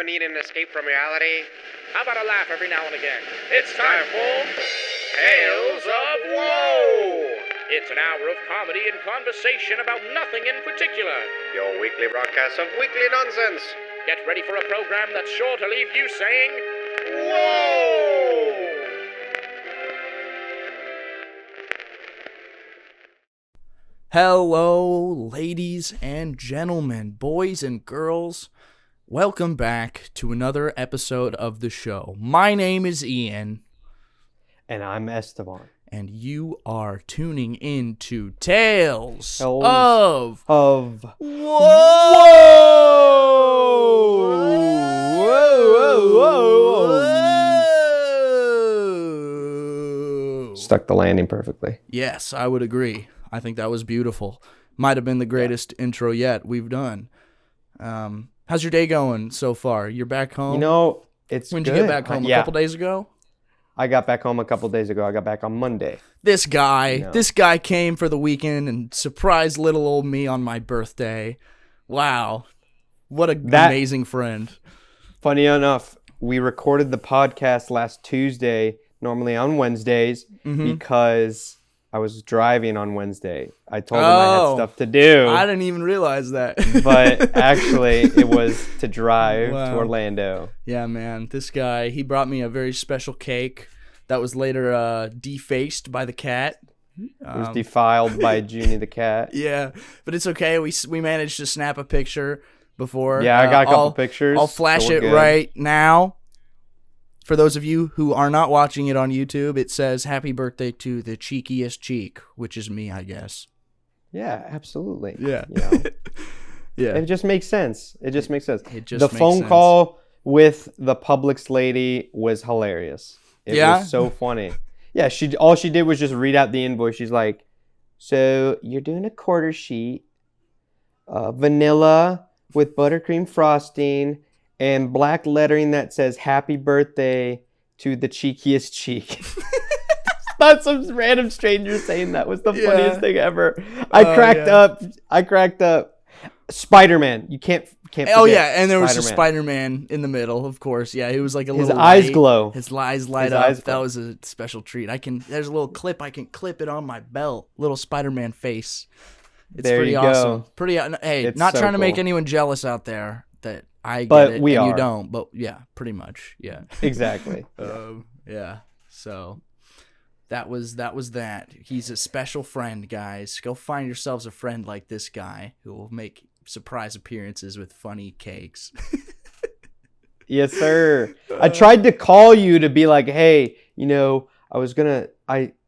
ever need an escape from reality? How about a laugh every now and again? It's time for Tales of Woe! It's an hour of comedy and conversation about nothing in particular. Your weekly broadcast of weekly nonsense. Get ready for a program that's sure to leave you saying, Whoa! Hello, ladies and gentlemen, boys and girls. Welcome back to another episode of the show. My name is Ian. And I'm Estevan. And you are tuning in to Tales of Whoa! Stuck the landing perfectly. Yes, I would agree. I think that was beautiful. Might have been the greatest intro yet we've done. How's your day going so far? You're back home? You know, it's When'd good. you get back home? A couple days ago? I got back home a couple days ago. I got back on Monday. This guy came for the weekend and surprised little old me on my birthday. Wow. What an amazing friend. Funny enough, we recorded the podcast last Tuesday, normally on Wednesdays, because I was driving on Wednesday. I told him I had stuff to do. I didn't even realize that. But actually, it was to drive to Orlando. Yeah, man. This guy, he brought me a very special cake that was later defaced by the cat. It was defiled by Junie the cat. Yeah, but it's okay. We managed to snap a picture before. Yeah, I got a couple pictures. I'll flash it right now. For those of you who are not watching it on YouTube, it says, "Happy birthday to the cheekiest cheek," which is me, I guess. Yeah, absolutely. Yeah. You know, yeah. It just makes sense. The makes phone sense. call with the Publix lady was hilarious. It was so funny. Yeah, all she did was just read out the invoice. She's like, "So you're doing a quarter sheet, vanilla with buttercream frosting, and black lettering that says happy birthday to the cheekiest cheek." Not some random stranger saying that was the funniest thing ever. I cracked up. Spider-Man. You can't forget. Oh yeah, and there was a Spider-Man in the middle, of course. Yeah, he was like a little. His eyes glow. His eyes light up. That was a special treat. There's a little clip. I can clip it on my belt. Little Spider-Man face. It's pretty awesome. Hey, not trying to make anyone jealous out there that I get it and you don't. But yeah, pretty much. Yeah. Exactly. Yeah. So that was that. He's a special friend, guys. Go find yourselves a friend like this guy who will make surprise appearances with funny cakes. Yes, sir. I tried to call you to be like, hey,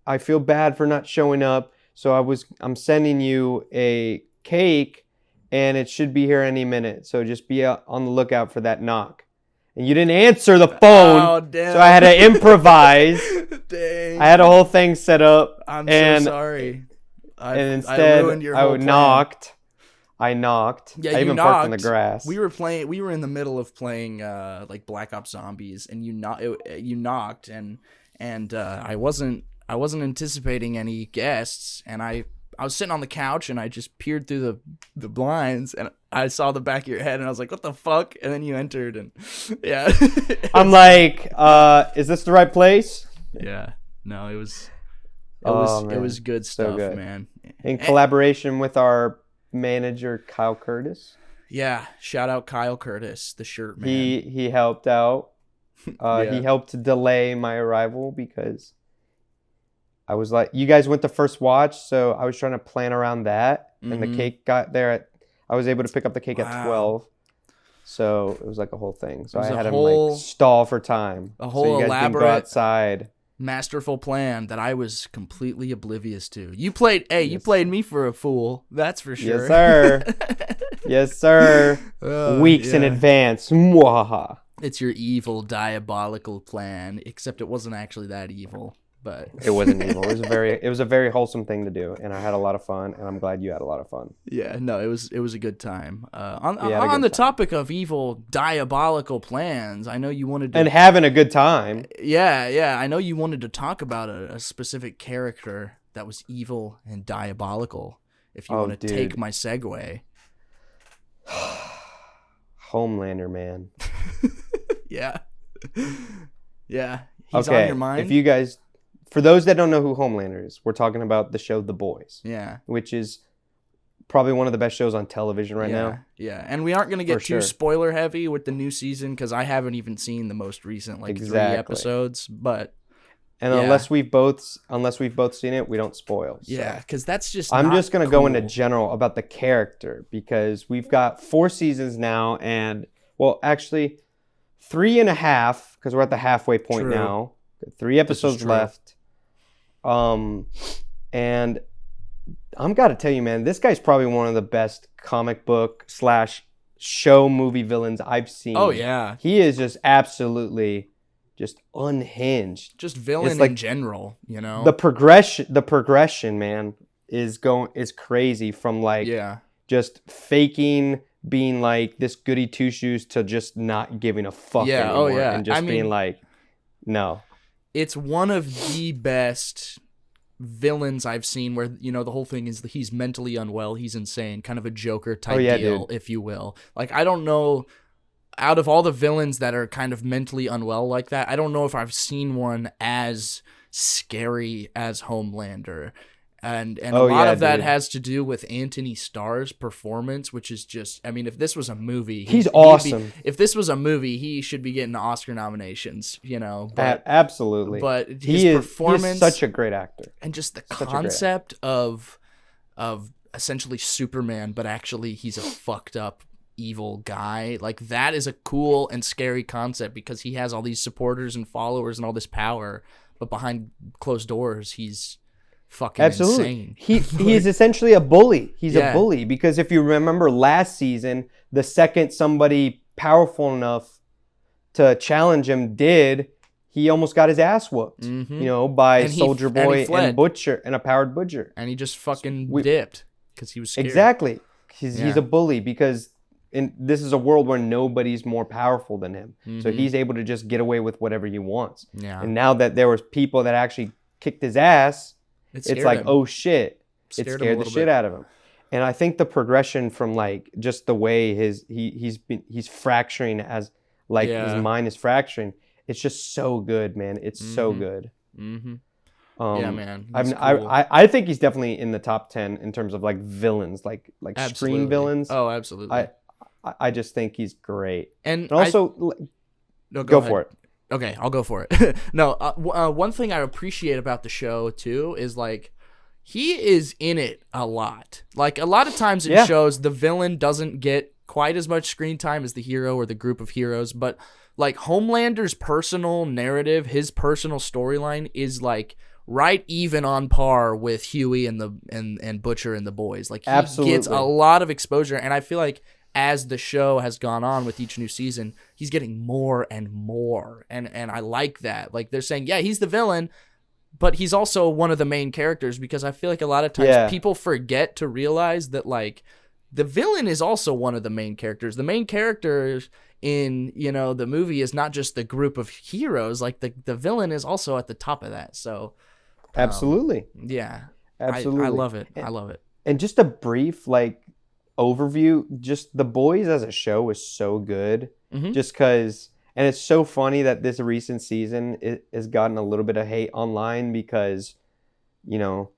I feel bad for not showing up, so I'm sending you a cake, and it should be here any minute. So just be on the lookout for that knock. And you didn't answer the phone, oh, damn. So I had to improvise. Dang. I had a whole thing set up. I'm so sorry. And instead, I knocked. Yeah, I even parked in the grass. We were in the middle of playing like Black Ops Zombies, and you knocked, and I wasn't anticipating any guests, and I was sitting on the couch, and I just peered through the blinds, and I saw the back of your head, and I was like, "What the fuck?" And then you entered, and yeah, I'm like, "Is this the right place?" Yeah, no, it was good stuff, so good. Man. In collaboration with our manager Kyle Curtis. Yeah, shout out Kyle Curtis, the shirt man. He helped out. He helped to delay my arrival because I was like, you guys went to first watch, so I was trying to plan around that, and the cake got there I was able to pick up the cake at 12. So it was like a whole thing. So I had to stall for time. A whole so you guys elaborate can go outside. Masterful plan that I was completely oblivious to. You played me for a fool, that's for sure. Yes, sir. Yes, sir. Weeks in advance. Mwahaha. It's your evil, diabolical plan, except it wasn't actually that evil. But it wasn't evil. It was a very wholesome thing to do, and I had a lot of fun, and I'm glad you had a lot of fun. Yeah, no, it was a good time. On the topic of evil, diabolical plans, I know you wanted to... And having a good time. Yeah, I know you wanted to talk about a specific character that was evil and diabolical. If you want to take my segue. Homelander, man. Yeah. Yeah. He's on your mind. If you guys, for those that don't know who Homelander is, we're talking about the show The Boys. Yeah. Which is probably one of the best shows on television right now. Yeah. And we aren't going to get too spoiler heavy with the new season because I haven't even seen the most recent 3 episodes. But unless we've both seen it, we don't spoil. So. Yeah, because that's just. I'm just going to go into general about the character because we've got 4 seasons now, and actually 3.5 because we're at the halfway point now. 3 episodes left. And I'm got to tell you, man, this guy's probably one of the best comic book / show movie villains I've seen. Oh yeah, he is just absolutely just unhinged. Just villain in general, you know. The progression, man, is crazy from just faking being like this goody two shoes to just not giving a fuck anymore and just being like, no. It's one of the best villains I've seen where, you know, the whole thing is that he's mentally unwell, he's insane, kind of a Joker type deal, if you will. Like, I don't know, out of all the villains that are kind of mentally unwell like that, I don't know if I've seen one as scary as Homelander. And a lot of that has to do with Anthony Starr's performance, which is just, I mean, if this was a movie, he's awesome. If this was a movie, he should be getting Oscar nominations, you know. But, absolutely. But his performance, he is such a great actor. And just the concept of essentially Superman, but actually he's a fucked up evil guy. Like, that is a cool and scary concept because he has all these supporters and followers and all this power, but behind closed doors, he's fucking insane. He is essentially a bully. He's a bully because if you remember last season, the second somebody powerful enough to challenge him he almost got his ass whooped, you know, by Soldier Boy and Butcher and a powered Butcher. And he just fucking dipped because he was scared. Exactly. He's a bully because this is a world where nobody's more powerful than him. So he's able to just get away with whatever he wants. Yeah. And now that there was people that actually kicked his ass, it's like, oh shit. It scared the shit out of him. And I think the progression from like just the way he's fracturing as like his mind is fracturing, it's just so good, man. It's so good. Yeah, man. I think he's definitely in the top 10 in terms of like villains, like screen villains. Oh, absolutely. I just think he's great. And also, go for it. Okay, I'll go for it. No, one thing I appreciate about the show, too, is, like, he is in it a lot. Like, a lot of times in shows, the villain doesn't get quite as much screen time as the hero or the group of heroes, but, like, Homelander's personal narrative, his personal storyline is, like, right even on par with Huey and Butcher and the boys. Like, he gets a lot of exposure, and I feel like as the show has gone on with each new season, he's getting more and more. And I like that. Like, they're saying, yeah, he's the villain, but he's also one of the main characters, because I feel like a lot of times people forget to realize that, like, the villain is also one of the main characters. The main characters in, you know, the movie is not just the group of heroes. Like, the villain is also at the top of that. So, absolutely. Yeah. Absolutely. I love it. I love it. And just a brief, like, overview, just The Boys as a show is so good, just because, and it's so funny that this recent season it has gotten a little bit of hate online because, you know,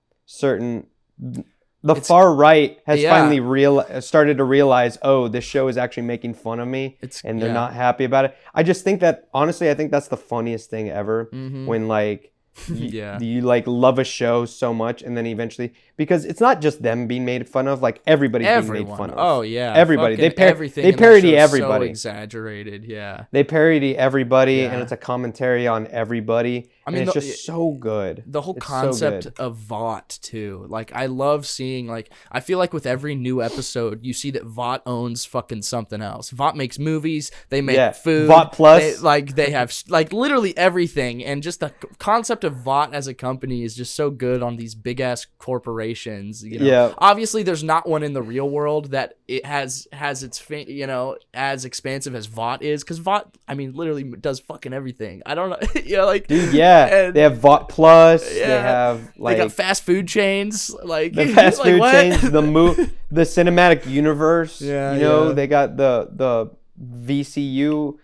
the far right has finally started to realize, oh, this show is actually making fun of me, and they're not happy about it. I just think that, honestly, I think that's the funniest thing ever, when, like, you like love a show so much, and then eventually, because it's not just them being made fun of, like everybody's being made fun of. Oh yeah, everybody. They everything parody everybody. So exaggerated, yeah. They parody everybody, and it's a commentary on everybody. I mean, it's just so good. The whole concept of Vought too. Like, I love seeing, like, I feel like with every new episode, you see that Vought owns fucking something else. Vought makes movies. They make food. Vought Plus. They have like literally everything, and just the concept of Vought as a company is just so good on these big ass corporations. You know, obviously there's not one in the real world that it has its you know, as expansive as Vought is, because Vought, I mean, literally does fucking everything. I don't know, you know, like, dude, they have Vought Plus. They have, like, they got fast food chains, like the fast food chains, the cinematic universe. You know, they got the VCU.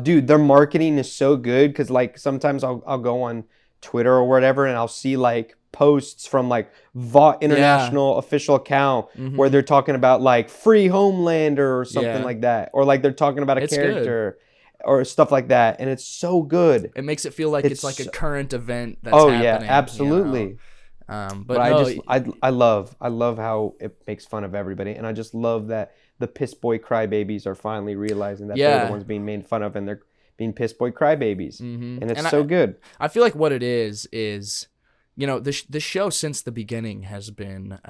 Dude, their marketing is so good because like sometimes I'll go on Twitter or whatever and I'll see like posts from like Vought International official account where they're talking about like free Homelander or something like that, or like they're talking about a character or stuff like that, and it's so good. It makes it feel like it's like a current event that's happening. happening. Yeah, absolutely. But no, I I love how it makes fun of everybody, and I just love that the piss boy crybabies are finally realizing that they're the ones being made fun of, and they're being piss boy crybabies, and it's so good. I feel like what it is the show since the beginning has been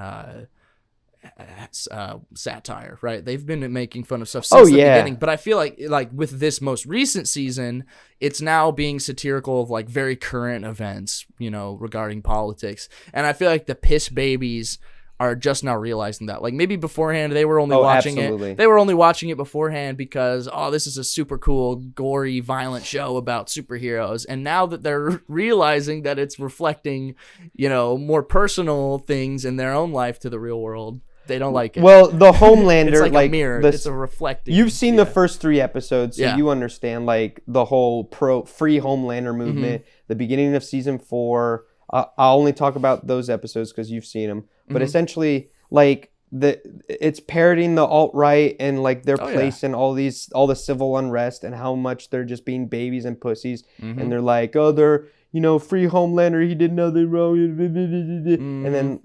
satire, right? They've been making fun of stuff since the beginning, but I feel like with this most recent season, it's now being satirical of like very current events, regarding politics. And I feel like the piss babies are just now realizing that. Like maybe beforehand they were only watching it. They were only watching it beforehand because this is a super cool, gory, violent show about superheroes. And now that they're realizing that it's reflecting, more personal things in their own life to the real world, they don't like it. Well, the Homelander, it's like a mirror. It's a reflecting. You've seen the first 3 episodes, so you understand like the whole free Homelander movement. The beginning of season 4. I'll only talk about those episodes because you've seen them. But essentially, like it's parodying the alt-right and like their place in all the civil unrest and how much they're just being babies and pussies. And they're like, they're free Homelander. He did nothing wrong. And then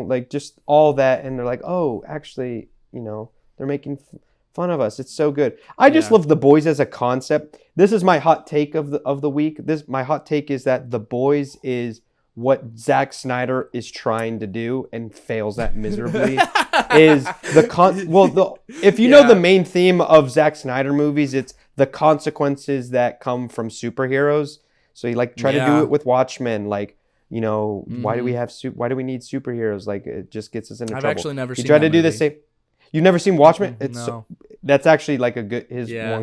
like just all that, and they're like, actually, they're making fun of us. It's so good. I just love The Boys as a concept. This is my hot take of the week. My hot take is that The Boys is what Zack Snyder is trying to do and fails at miserably. Is if you know the main theme of Zack Snyder movies, it's the consequences that come from superheroes. So you like try to do it with Watchmen, like why do we need superheroes? Like it just gets us into trouble. I've actually never seen. You try to do movie. the same. You've never seen Watchmen? No. That's actually like one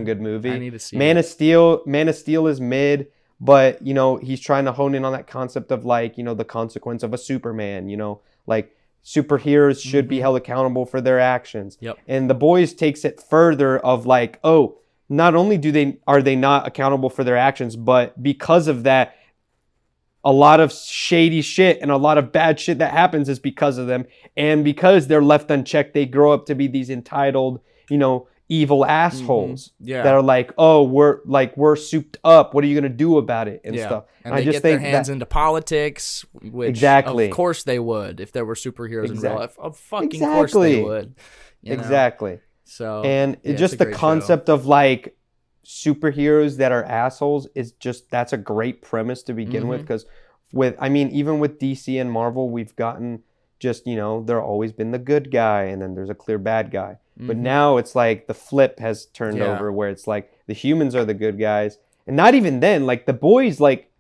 good movie. I need to see Man of Steel is mid. But, he's trying to hone in on that concept of like, the consequence of a Superman, like superheroes should be held accountable for their actions. Yep. And The Boys takes it further of like, not only are they not accountable for their actions, but because of that, a lot of shady shit and a lot of bad shit that happens is because of them. And because they're left unchecked, they grow up to be these entitled, evil assholes that are like, we're souped up. What are you gonna do about it and stuff? And I just think their hands into politics, which of course they would if there were superheroes in real life. Of fucking course they would. Exactly. So and just the concept of like superheroes that are assholes is that's a great premise to begin with, because even with DC and Marvel, we've gotten just they're always been the good guy and then there's a clear bad guy. But now it's like the flip has turned over where it's like the humans are the good guys. And not even then, like the boys, like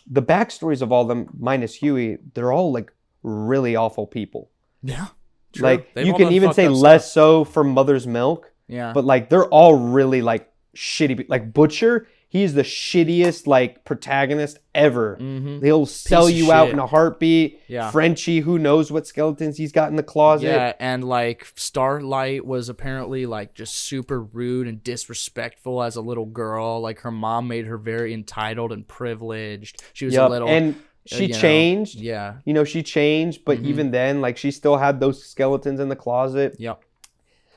the backstories of all them minus Huey, they're all like really awful people. Yeah. True. Like you can even say less so for Mother's Milk. Yeah. But like they're all really like shitty. Like Butcher, he's the shittiest like protagonist ever. He'll sell you out in a heartbeat. Yeah. Frenchie, who knows what skeletons he's got in the closet. Yeah, and like Starlight was apparently like just super rude and disrespectful as a little girl. Like her mom made her very entitled and privileged. She was a little and she changed. Yeah. She changed, but even then, like she still had those skeletons in the closet. Yep.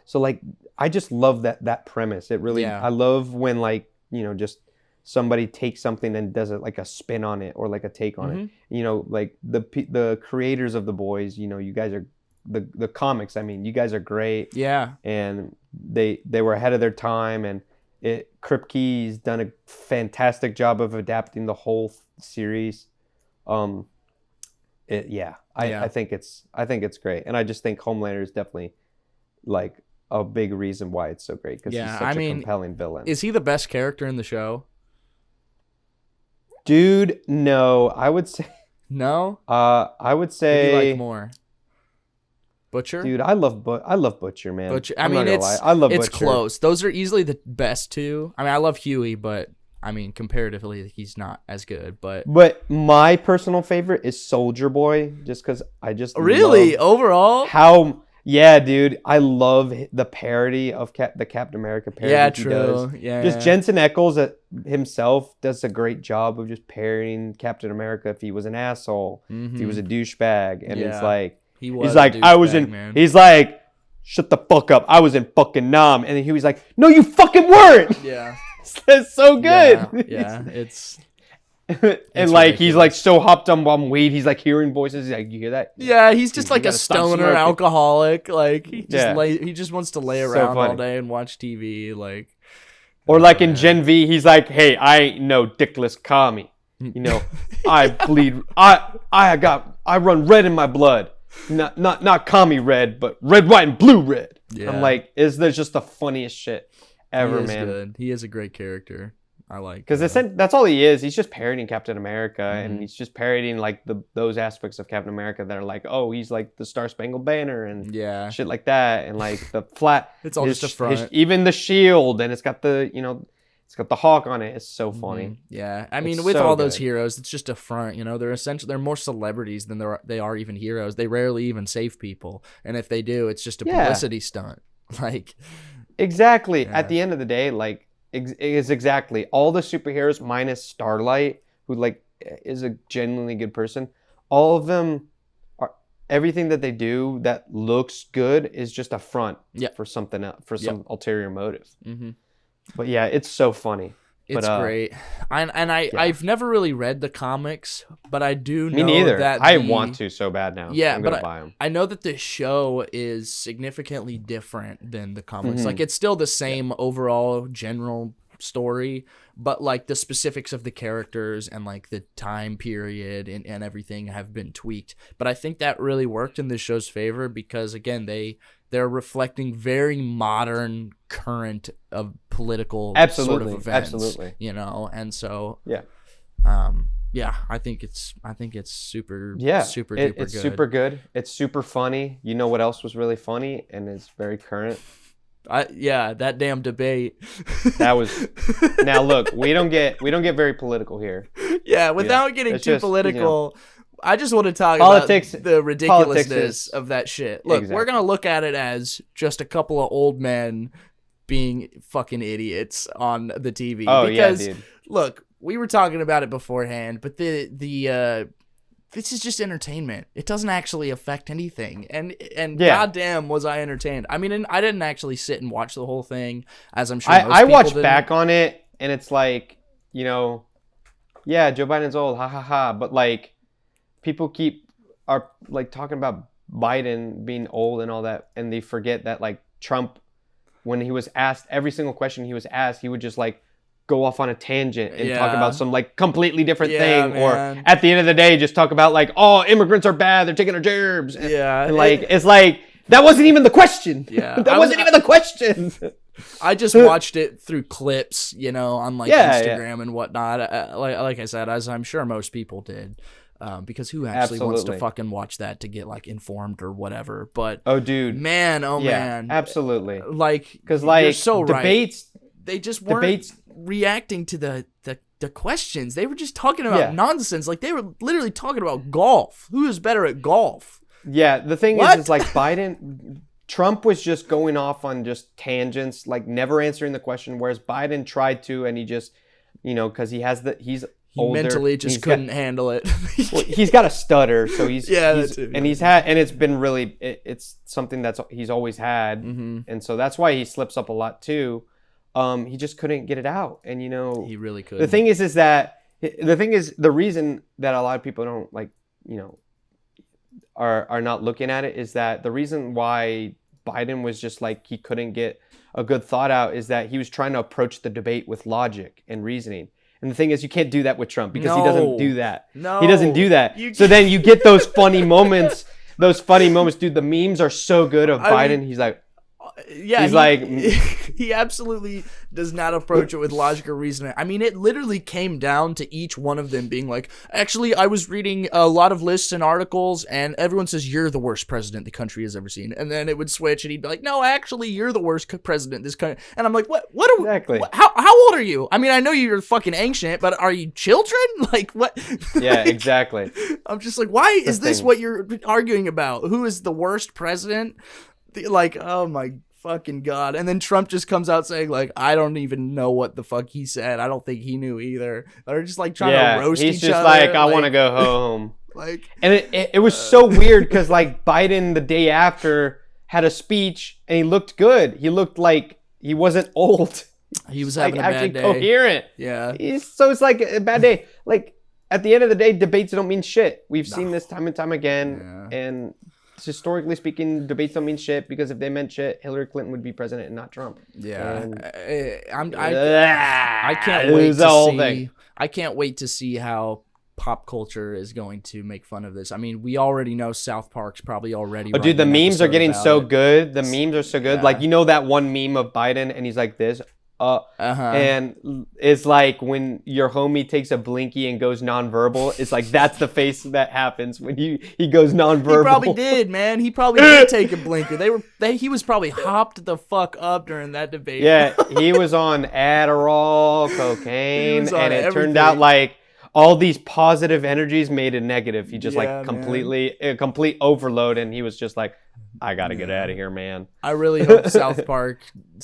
So like I just love that premise. It really I love when like, just somebody takes something and does it like a spin on it or like a take on it. Like the creators of The Boys, you guys are the comics. I mean, you guys are great. Yeah. And they were ahead of their time, and Kripke's done a fantastic job of adapting the whole series. I think it's great, and I just think Homelander is definitely like a big reason why it's so great, because he's such a compelling villain. Is he the best character in the show? Dude, no. I would say no. I would say who do you like more. Butcher? Dude, I love Butcher, man. Butcher. I love Butcher. It's close. Those are easily the best two. I mean, I love Huey, but I mean, comparatively, he's not as good. But my personal favorite is Soldier Boy, just because I just really love overall how Yeah, dude, I love the parody of the Captain America parody. Yeah, he true. does. Yeah, just yeah. Jensen Ackles himself does a great job of just parodying Captain America if he was an asshole, if he was a douchebag, and it's Yeah. like He was he's like a I was douchebag, in. man. He's like, shut the fuck up. I was in fucking Nam, and then he was like, no, you fucking weren't. Yeah. It's so good. Yeah, it's and like he's like so hopped on weed, he's like hearing voices. He's like, you hear that? yeah, he's just You like a gotta stop stoner smoking. alcoholic. Like he just Yeah. he just wants to lay So around all funny. day and watch TV. Like, Or like in Gen V, he's like, hey, I ain't no dickless commie. You know, I bleed. I run red in my blood. Not commie red, but red, white, and blue red. Yeah. I'm like, there's just the funniest shit ever, he is man. good. He is a great character. I like Because that's all he is. He's just parodying Captain America, and Mhm. he's just parodying like those aspects of Captain America that are like, oh, he's like the Star Spangled Banner and yeah, shit like that, and like the flat. it's all just a front. Even the shield, and it's got the it's got the hawk on it. It's so funny. Mhm. Yeah, I mean, It's with so all those good. heroes, it's just a front. You know, they're more celebrities than they are even heroes. They rarely even save people, and if they do, it's just a Yeah. publicity stunt. Like, Exactly. Yeah. At the end of the day, like is exactly all the superheroes minus Starlight, who like is a genuinely good person. All of them are everything that they do that looks good is just a front Yep. for something else, for some ulterior motive. mm-hmm. But yeah, it's so funny. It's great. I've never really read the comics, but I do know Me neither. that I want to so bad now. Yeah, I'm but gonna buy them. I know that the show is significantly different than the comics. Mhm. Like, it's still the same overall general story, but like the specifics of the characters and like the time period and everything have been tweaked. But I think that really worked in this show's favor because, again, they're reflecting very modern, current of political sort of events. Absolutely. You know, and so Yeah. yeah, I think it's super It's super duper good. super good. It's super funny. You know what else was really funny and is very current? That damn debate. That was now look, we don't get very political here. Yeah, without getting it's too just, political, I just want to talk Politics- about the ridiculousness politics is- of that shit. Look, we're Exactly. gonna look at it as just a couple of old men being fucking idiots on the TV. Oh because, yeah, dude. look, we were talking about it beforehand, but the this is just entertainment. It doesn't actually affect anything. And Yeah. goddamn was I entertained. I mean, I didn't actually sit and watch the whole thing, as I'm sure most I people watched didn't. back on it and it's like, yeah, Joe Biden's old, ha ha ha. But like people are like talking about Biden being old and all that, and they forget that like Trump, when he was asked every single question he was asked, he would just like go off on a tangent and talk Yeah. about some like completely different Yeah, thing, man. or at the end of the day just talk about like, oh, immigrants are bad, they're taking our jobs. Yeah, and like it's like that wasn't even the question. Yeah. That wasn't even the question. I just watched it through clips, you know, on like Yeah, Instagram and whatnot. Like I said, as I'm sure most people did, because who actually wants to Absolutely. fucking watch that to get like informed or whatever? But Oh dude. man, Yeah, man, absolutely. like Because you're like so right. debates, They just weren't debates- reacting to the questions. They were just talking about Yeah. nonsense. Like they were literally talking about golf. Who is better at golf? yeah. The thing What? is like Trump was just going off on just tangents, like never answering the question. Whereas Biden tried to, and he just, because he's He older, mentally just he's couldn't handle it. Well, he's got a stutter, so he's Yeah, he's, that too, and yeah. he's had, and it's been really, it's something that's he's always had, and so that's why he slips up a lot too. He just couldn't get it out, and He really could. the thing is that the reason that a lot of people don't like, are not looking at it is that the reason why Biden was just like he couldn't get a good thought out is that he was trying to approach the debate with logic and reasoning. And the thing is, you can't do that with Trump because he doesn't do that. No. He doesn't do that. So then you get those funny moments. Dude, the memes are so good of Biden. He's like, yeah, he's like, he absolutely does not approach it with logic or reasoning. I mean, it literally came down to each one of them being like, actually, I was reading a lot of lists and articles, and everyone says you're the worst president the country has ever seen. And then it would switch, and he'd be like, no, actually, you're the worst president this country. And I'm like, what? Exactly. How old are you? I mean, I know you're fucking ancient, but are you children? Like, what? yeah, exactly. I'm just like, why is this thing. what you're arguing about? Who is the worst president? Like, oh my fucking God. And then Trump just comes out saying, like, I don't even know what the fuck he said. I don't think he knew either. They're just like trying to roast each other. He's just like, I want to go home. Like, and it was so weird because like Biden the day after had a speech and he looked good. He looked like he wasn't old. He was having like, a bad actually day. Coherent. Yeah. So it's like a bad day. Like at the end of the day, debates don't mean shit. We've seen this time and time again. Yeah. And historically speaking, debates don't mean shit because if they meant shit, Hillary Clinton would be president and not Trump. Yeah. And, I can't wait to see. I can't wait to see how pop culture is going to make fun of this. I mean, we already know South Park's probably already. Oh, dude, the memes are getting so good. The memes are so good. Like, you know that one meme of Biden and he's like this, and it's like when your homie takes a blinky and goes nonverbal. It's like that's the face that happens when he goes nonverbal. He probably did, man. He probably did take a blinker. He was probably hopped the fuck up during that debate. Yeah, he was on Adderall, cocaine, and it turned out like all these positive energies made a negative. He just a complete overload, and he was just like, I gotta get out of here, man. I really hope South Park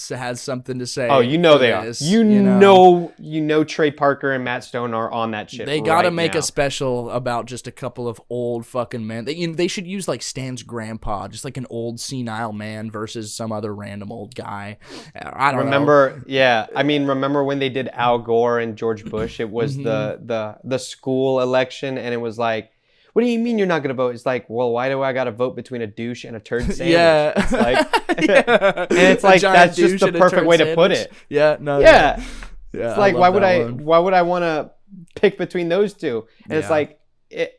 has something to say. Oh, you know they are. You know Trey Parker and Matt Stone are on that shit. They gotta make a special about just a couple of old fucking men. They should use like Stan's grandpa, just like an old senile man versus some other random old guy. I don't know. Yeah, I mean, remember when they did Al Gore and George Bush? It was the school election, and it was like, what do you mean you're not going to vote? It's like, well, why do I got to vote between a douche and a turd sandwich? Yeah. It's like, and it's like, that's just the perfect way to put it. Yeah. No. Yeah. Yeah. It's like, why would I want to pick between those two? And it's like,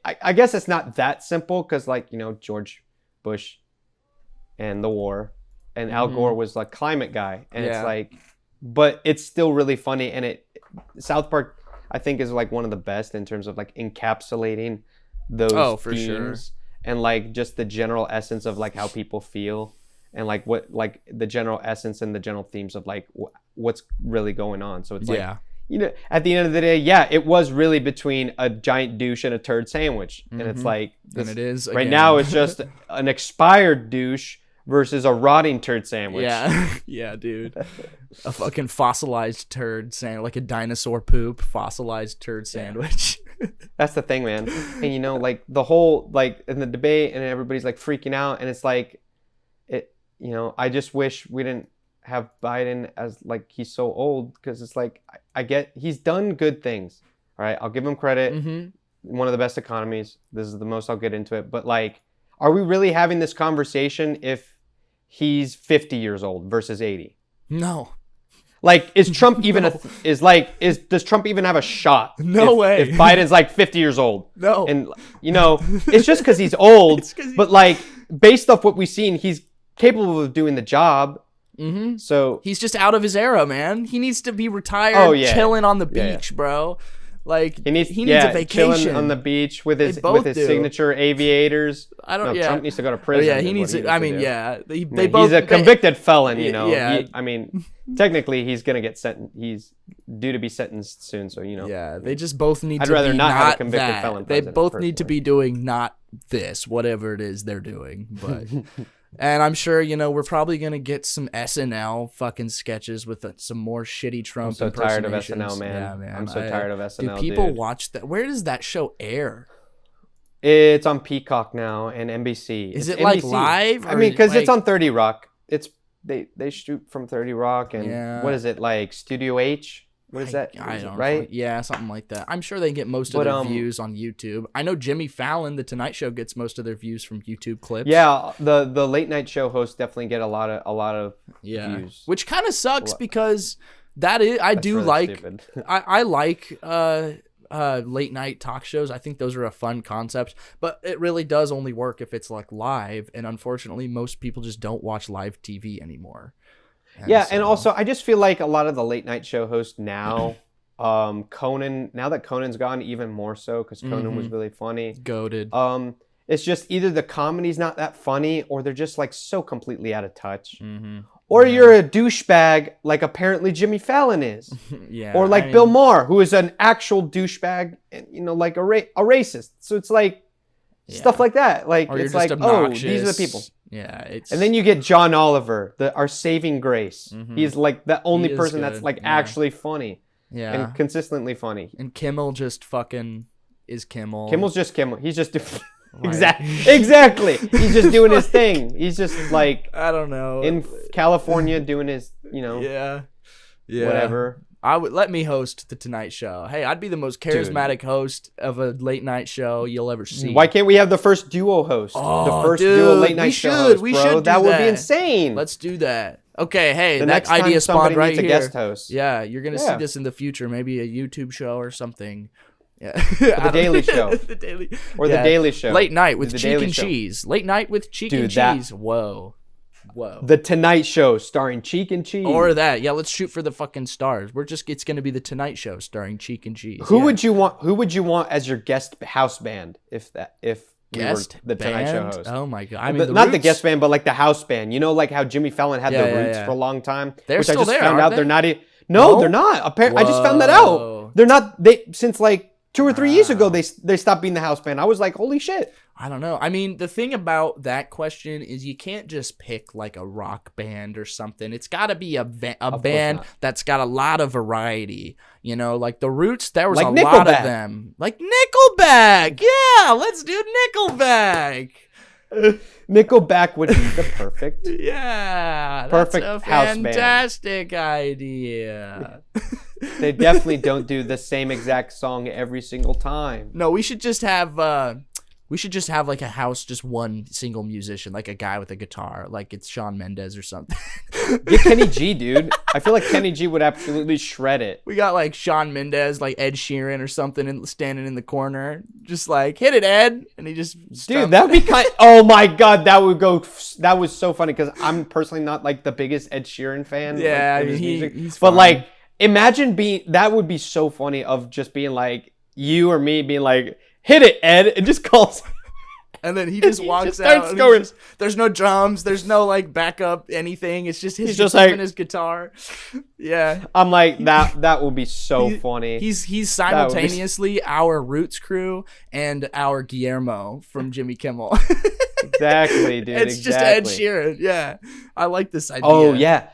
I guess it's not that simple because like, George Bush and the war and Al Gore was like climate guy. And it's like, but it's still really funny. And South Park, I think, is like one of the best in terms of like encapsulating those themes and like just the general essence of like how people feel and like what like the general essence and the general themes of like what's really going on. So it's like, at the end of the day, it was really between a giant douche and a turd sandwich. And it's like, and it is right now it's just an expired douche versus a rotting turd sandwich. Yeah, dude. A fucking fossilized turd sandwich, like a dinosaur poop fossilized turd sandwich. That's the thing, man. And like the whole like in the debate and everybody's like freaking out and it's like I just wish we didn't have Biden as like he's so old because it's like I get he's done good things. All right, I'll give him credit. One of the best economies. This is the most I'll get into it. But like, are we really having this conversation if he's 50 years old versus 80? No. Like, is Trump even does Trump even have a shot? No way. If Biden's like 50 years old. No. And it's just because he's old, but like based off what we've seen, he's capable of doing the job. So he's just out of his era, man. He needs to be retired, chilling on the beach, bro. Like he needs a vacation, chilling on the beach with his signature aviators. Trump needs to go to prison. He needs to. I mean, he's a convicted felon. I mean, technically, he's gonna get sentenced. He's due to be sentenced soon. So Yeah, they just both need. I'd to rather be not have a convicted felon. They both need to be doing not this, whatever it is they're doing, but. And I'm sure, we're probably going to get some SNL fucking sketches with some more shitty Trump impersonations. I'm so tired of SNL, man. Yeah, man. I'm so tired of SNL, Do people watch that? Where does that show air? It's on Peacock now and NBC. Is it like live? I mean, because it's on 30 Rock. They shoot from 30 Rock and what is it, like Studio H? What is that? I don't know. Right? Yeah, something like that. I'm sure they get most of their views on YouTube. I know Jimmy Fallon, The Tonight Show, gets most of their views from YouTube clips. Yeah, the late night show hosts definitely get a lot of views. Which kind of sucks because I like late night talk shows. I think those are a fun concept, but it really does only work if it's like live, and unfortunately most people just don't watch live TV anymore. And also I just feel like a lot of the late night show hosts now, Conan, now that Conan's gone, even more so because Conan was really funny. Goated. It's just either the comedy's not that funny or they're just like so completely out of touch. Or you're a douchebag like apparently Jimmy Fallon is. Or like Bill Maher, who is an actual douchebag and like a racist. So it's like stuff like that. Like or it's like, oh, these are the people. Yeah, it's And then you get John Oliver, our saving grace. He's like the only He is person that's good, like yeah. actually funny yeah, and consistently funny. and Kimmel just fucking is Kimmel. Kimmel's just Kimmel. He's just Like- exactly. He's just doing his thing. He's just like I don't know. in California doing his, yeah, whatever. I would let me host the Tonight Show. Hey, I'd be the most charismatic host of a late night show you'll ever see. Why can't we have the first duo host? Oh, the first dude, duo late night we show should. host, We bro. should do That would be that. insane. Let's do that. Okay, hey, the that next time idea somebody spawned right needs a here. guest host. Yeah, you're gonna see Yeah. this in the future. Maybe a YouTube show or something. Yeah, The Daily Show. the Daily Or The Daily Show. Late night with The cheek Daily and Show. cheese. Late night with cheek Dude, and that- cheese. Whoa. The Tonight Show starring Cheek and Cheese. Or that. Yeah, let's shoot for the fucking stars. It's gonna be the Tonight Show starring Cheek and Cheese. Who Yeah. would you want? Who would you want as your guest house band if guest we were the Tonight Show band? host? Oh my god! I mean, Not the Roots- guest band, but like the house band. You know, like how Jimmy Fallon had Yeah, the yeah, Roots yeah. for a long time. They're which still I just there, found aren't out they? they're not. No, No? they're not. I just found that Whoa. out. They're not. They since like 2 or 3 years ago they stopped being the house band. I was like, holy shit. I don't know. I mean, the thing about that question is you can't just pick like a rock band or something. It's got to be a band not. that's got a lot of variety. You know, like the Roots, there was Like a lot of Nickelback. them. Like Nickelback. Yeah, let's do Nickelback. Nickelback would be the perfect. Yeah, Perfect that's a house band. fantastic idea. They definitely don't do the same exact song every single time. No, we should just have like a house, just one single musician, like a guy with a guitar, like it's Shawn Mendes or something. Get Kenny G, dude. I feel like Kenny G would absolutely shred it. We got like Shawn Mendes, like Ed Sheeran or something, and standing in the corner, just like hit it, Ed, and he just Dude, that'd be kind. Oh my god, that would go. That was so funny because I'm personally not like the biggest Ed Sheeran fan. Yeah, like, I of his mean, music. he's But fine. like, imagine being. That would be so funny of just being like you or me being like, hit it, Ed, and just calls. And then he just He walks just out. starts And going. there's no drums. There's no like backup anything. It's just He's just like- his guitar. Yeah. I'm like that will be so funny. He's That would be- simultaneously our Roots crew and our Guillermo from Jimmy Kimmel. Exactly, dude. It's just Ed Sheeran. Yeah. I like this idea. Oh yeah.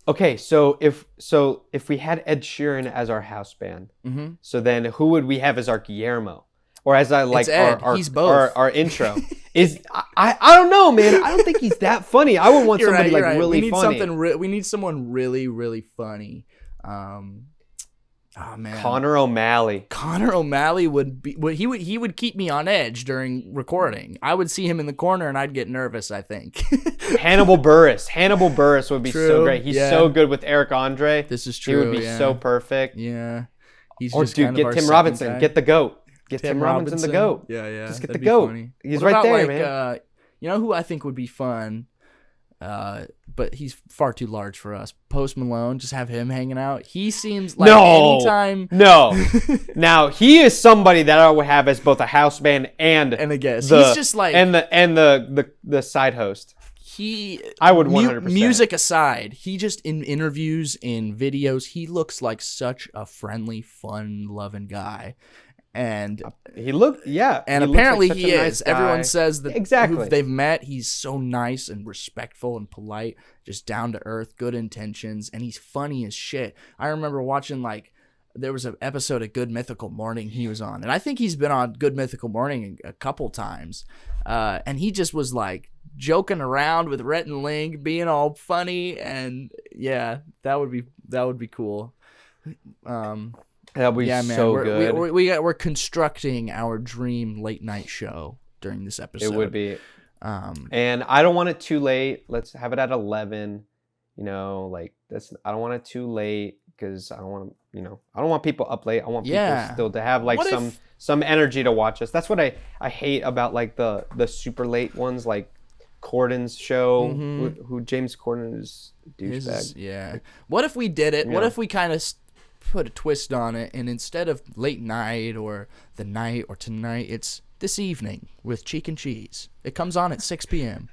Okay, so if we had Ed Sheeran as our house band, Mm-hmm. so then who would we have as our Guillermo, or as I like It's Ed. our He's both. our intro? I don't know, man. I don't think he's that funny. I would want You're somebody right, like you're right. really we need funny. we need someone really, really funny. Oh man. Connor O'Malley. Connor O'Malley he would keep me on edge during recording. I would see him in the corner and I'd get nervous, I think. Hannibal Buress. Hannibal Buress would be so True, great. He's yeah. so good with Eric Andre. This is He true. would be yeah. so perfect. Yeah. He's Or just dude, kind of get our Tim second Robinson. guy. Get the GOAT. Get Tim Robinson the GOAT. Yeah, yeah. Just get that'd the be GOAT. funny. He's What right about, there, like, man. You know who I think would be fun? But he's far too large for us. Post Malone, just have him hanging out. He seems like No. anytime No. Now he is somebody that I would have as both a house band and and I guess the, he's just like and the side host. I would 100%. Music aside, he just in interviews, in videos, he looks like such a friendly, fun, loving guy. And He looked, yeah, and he looks apparently like such he a is. nice Everyone guy. says that Exactly. who they've met, he's so nice and respectful and polite, just down to earth, good intentions, and he's funny as shit. I remember watching there was an episode of Good Mythical Morning he was on, and I think he's been on Good Mythical Morning a couple times, and he just was like joking around with Rhett and Link, being all funny, and yeah, that would be cool. That would be so good. We're constructing our dream late night show during this episode. It would be. And I don't want it too late. Let's have it at 11. You know, like that's. I don't want it too late because I don't want to. I don't want people up late. I want people still to have like What some energy to watch us. That's what I hate about like the super late ones, like Corden's show. Mm-hmm. Who James Corden is a douchebag. Yeah. What if we did it? What Yeah. if we kind of put a twist on it, and instead of late night or the night or tonight, it's this evening with Cheek and Cheese. It comes on at 6 p.m.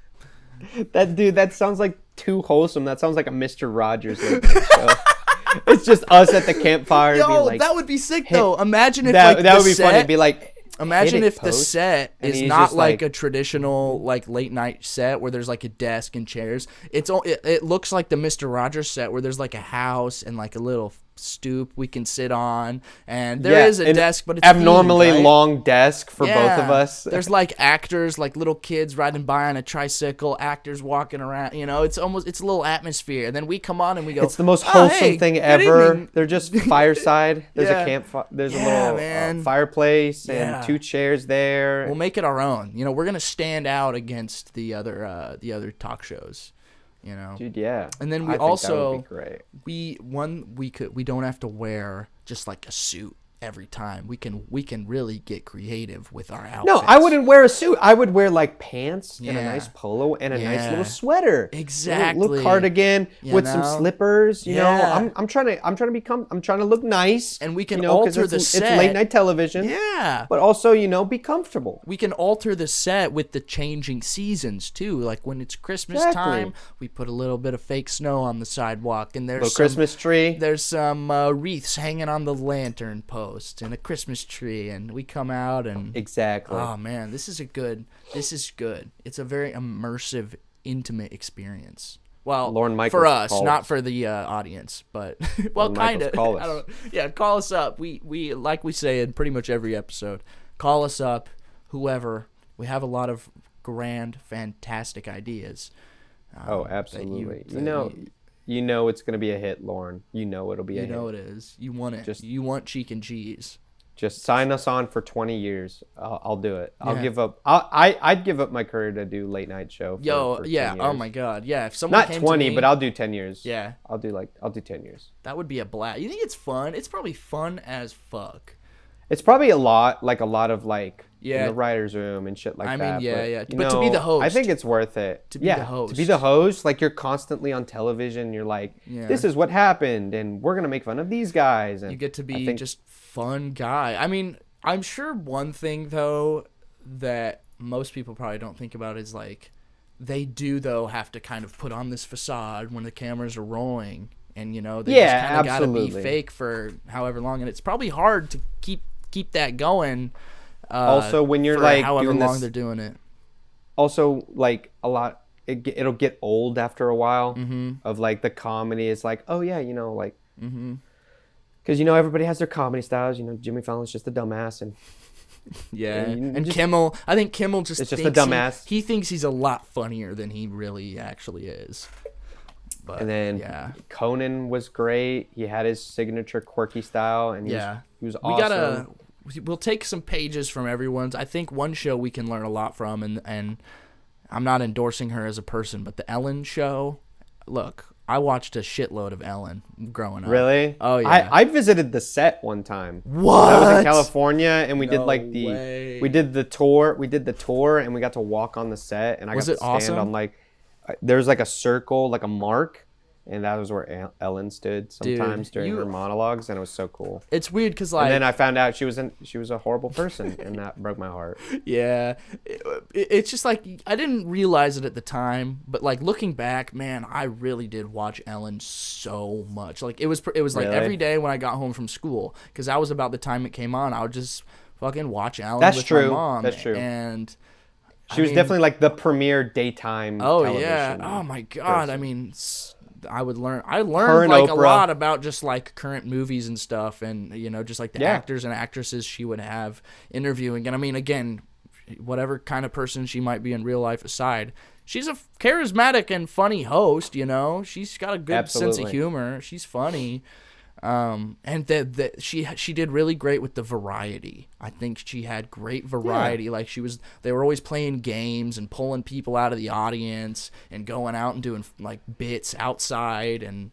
That sounds like too wholesome. That sounds like a Mr. Rogers late night show. It's just us at the campfire. Yo, being like, that would be sick though. Imagine if that like that the would be set, funny. Be like, Imagine hit it if the post, set and is he's not just like a traditional like late night set where there's like a desk and chairs. It looks like the Mr. Rogers set where there's like a house and like a little stoop we can sit on, and there is a desk, but it's abnormally themed, right? long desk for both of us. There's like actors, like little kids riding by on a tricycle, actors walking around. It's a little atmosphere. And then we come on and we go. It's the most "Oh, wholesome hey, thing good ever. evening." They're just fireside. There's Yeah. a campfire. There's Yeah, a little man. fireplace Yeah. and 2 chairs there. We'll make it our own. We're gonna stand out against the other talk shows. Dude, yeah. And then I we think also that would be great. we don't have to wear just like a suit every time. We can really get creative with our outfits. No, I wouldn't wear a suit. I would wear like pants and a Yeah. nice polo and a nice Yeah. little sweater. Exactly. Little cardigan with some slippers. You know, Yeah. I'm trying to look nice. And we can 'cause alter the it's set. late night television. Yeah. But also, be comfortable. We can alter the set with the changing seasons too. Like when it's Christmas Exactly. time, we put a little bit of fake snow on the sidewalk, and there's Little Christmas tree. There's some wreaths hanging on the lantern post and a Christmas tree, and we come out and Exactly. oh man, this is good. It's a very immersive, intimate experience. Well, Lorne Michaels for us, call not us. for the audience, but well, Lorne kind Michaels, of. call us. I don't know. Yeah, call us up. We like we say in pretty much every episode, call us up. Whoever, we have a lot of grand, fantastic ideas. Oh, that absolutely. that You know it's going to be a hit, Lauren. You know it'll be a hit. You know it is. You want it. You want cheek and cheese. Just sign us on for 20 years. I'll do it. I'll Yeah. give up. I'd give up my career to do late night show. For Yeah. 10 years. Oh my God. Yeah. If someone Not came 20, to me, but I'll do 10 years. Yeah. I'll do 10 years. That would be a blast. You think it's fun? It's probably fun as fuck. It's probably a lot of like Yeah. in the writer's room and shit like I mean, that. yeah, but, yeah. you But to be know, the host. I think it's worth it. To be the To be the host, like you're constantly on television. You're like, Yeah. this is what happened, and we're gonna make fun of these guys. And You get to I be think- just fun guy. I mean, I'm sure one thing though that most people probably don't think about is like they do though have to kind of put on this facade when the cameras are rolling, and they just kind of gotta be absolutely. fake for however long, and it's probably hard to keep that going. Also, when you're for like however doing long this, they're doing it. also like a lot, it'll get old after a while. Of like the comedy is like, oh yeah, like. Because everybody has their comedy styles. Jimmy Fallon's just a dumbass, and Yeah, you and just- Kimmel. I think Kimmel just It's just a thinks dumbass. He thinks he's a lot funnier than he really actually is. But, and then yeah, Conan was great. He had his signature quirky style, and he was awesome. We'll take some pages from everyone's. I think one show we can learn a lot from, and I'm not endorsing her as a person, but the Ellen show. Look, I watched a shitload of Ellen growing up. Really? Oh yeah. I visited the set one time. What? I was in California, and we did No like way. we did the tour, and we got to walk on the set, and I Was got it to stand awesome? on like there's like a circle, like a mark, and that was where Ellen stood sometimes during her monologues, and it was so cool. It's weird because like And then I found out she was a horrible person, and that broke my heart. yeah, it's just like I didn't realize it at the time, but like looking back, man, I really did watch Ellen so much. Like it was like Really? every day when I got home from school, because that was about the time it came on. I would just fucking watch Ellen That's with true. my mom. That's true. And She was definitely like the premier daytime. oh television yeah, oh my god. person. I mean, I learned Her and like a Oprah. lot about just like current movies and stuff, and just like the Yeah. actors and actresses she would have interviewing. And I mean, again, whatever kind of person she might be in real life aside, she's a charismatic and funny host. She's got a good sense of Absolutely. humor. She's funny. And that she did really great with the variety. I think she had great variety. Yeah. Like they were always playing games and pulling people out of the audience and going out and doing like bits outside, and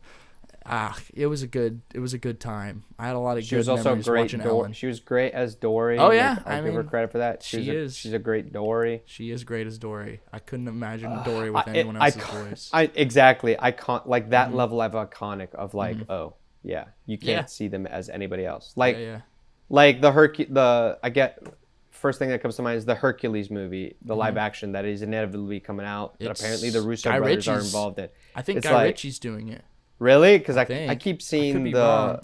it was a good time. I had a lot of She good was also memories great. watching Ellen. She was great as Dory. Oh, yeah. I'll I give her mean, credit for that. she's a great Dory. She is great as Dory. I couldn't imagine Dory with anyone else's voice. Exactly. Like that level of iconic of like, oh yeah, you can't Yeah. see them as anybody else. Like yeah. like first thing that comes to mind is the Hercules movie, the live action that is inevitably coming out. That It's apparently the Russo Guy brothers are Ritchie's- involved in. I think It's Guy like- Ritchie's doing it. Really? Because I think. keep I seeing could be wrong.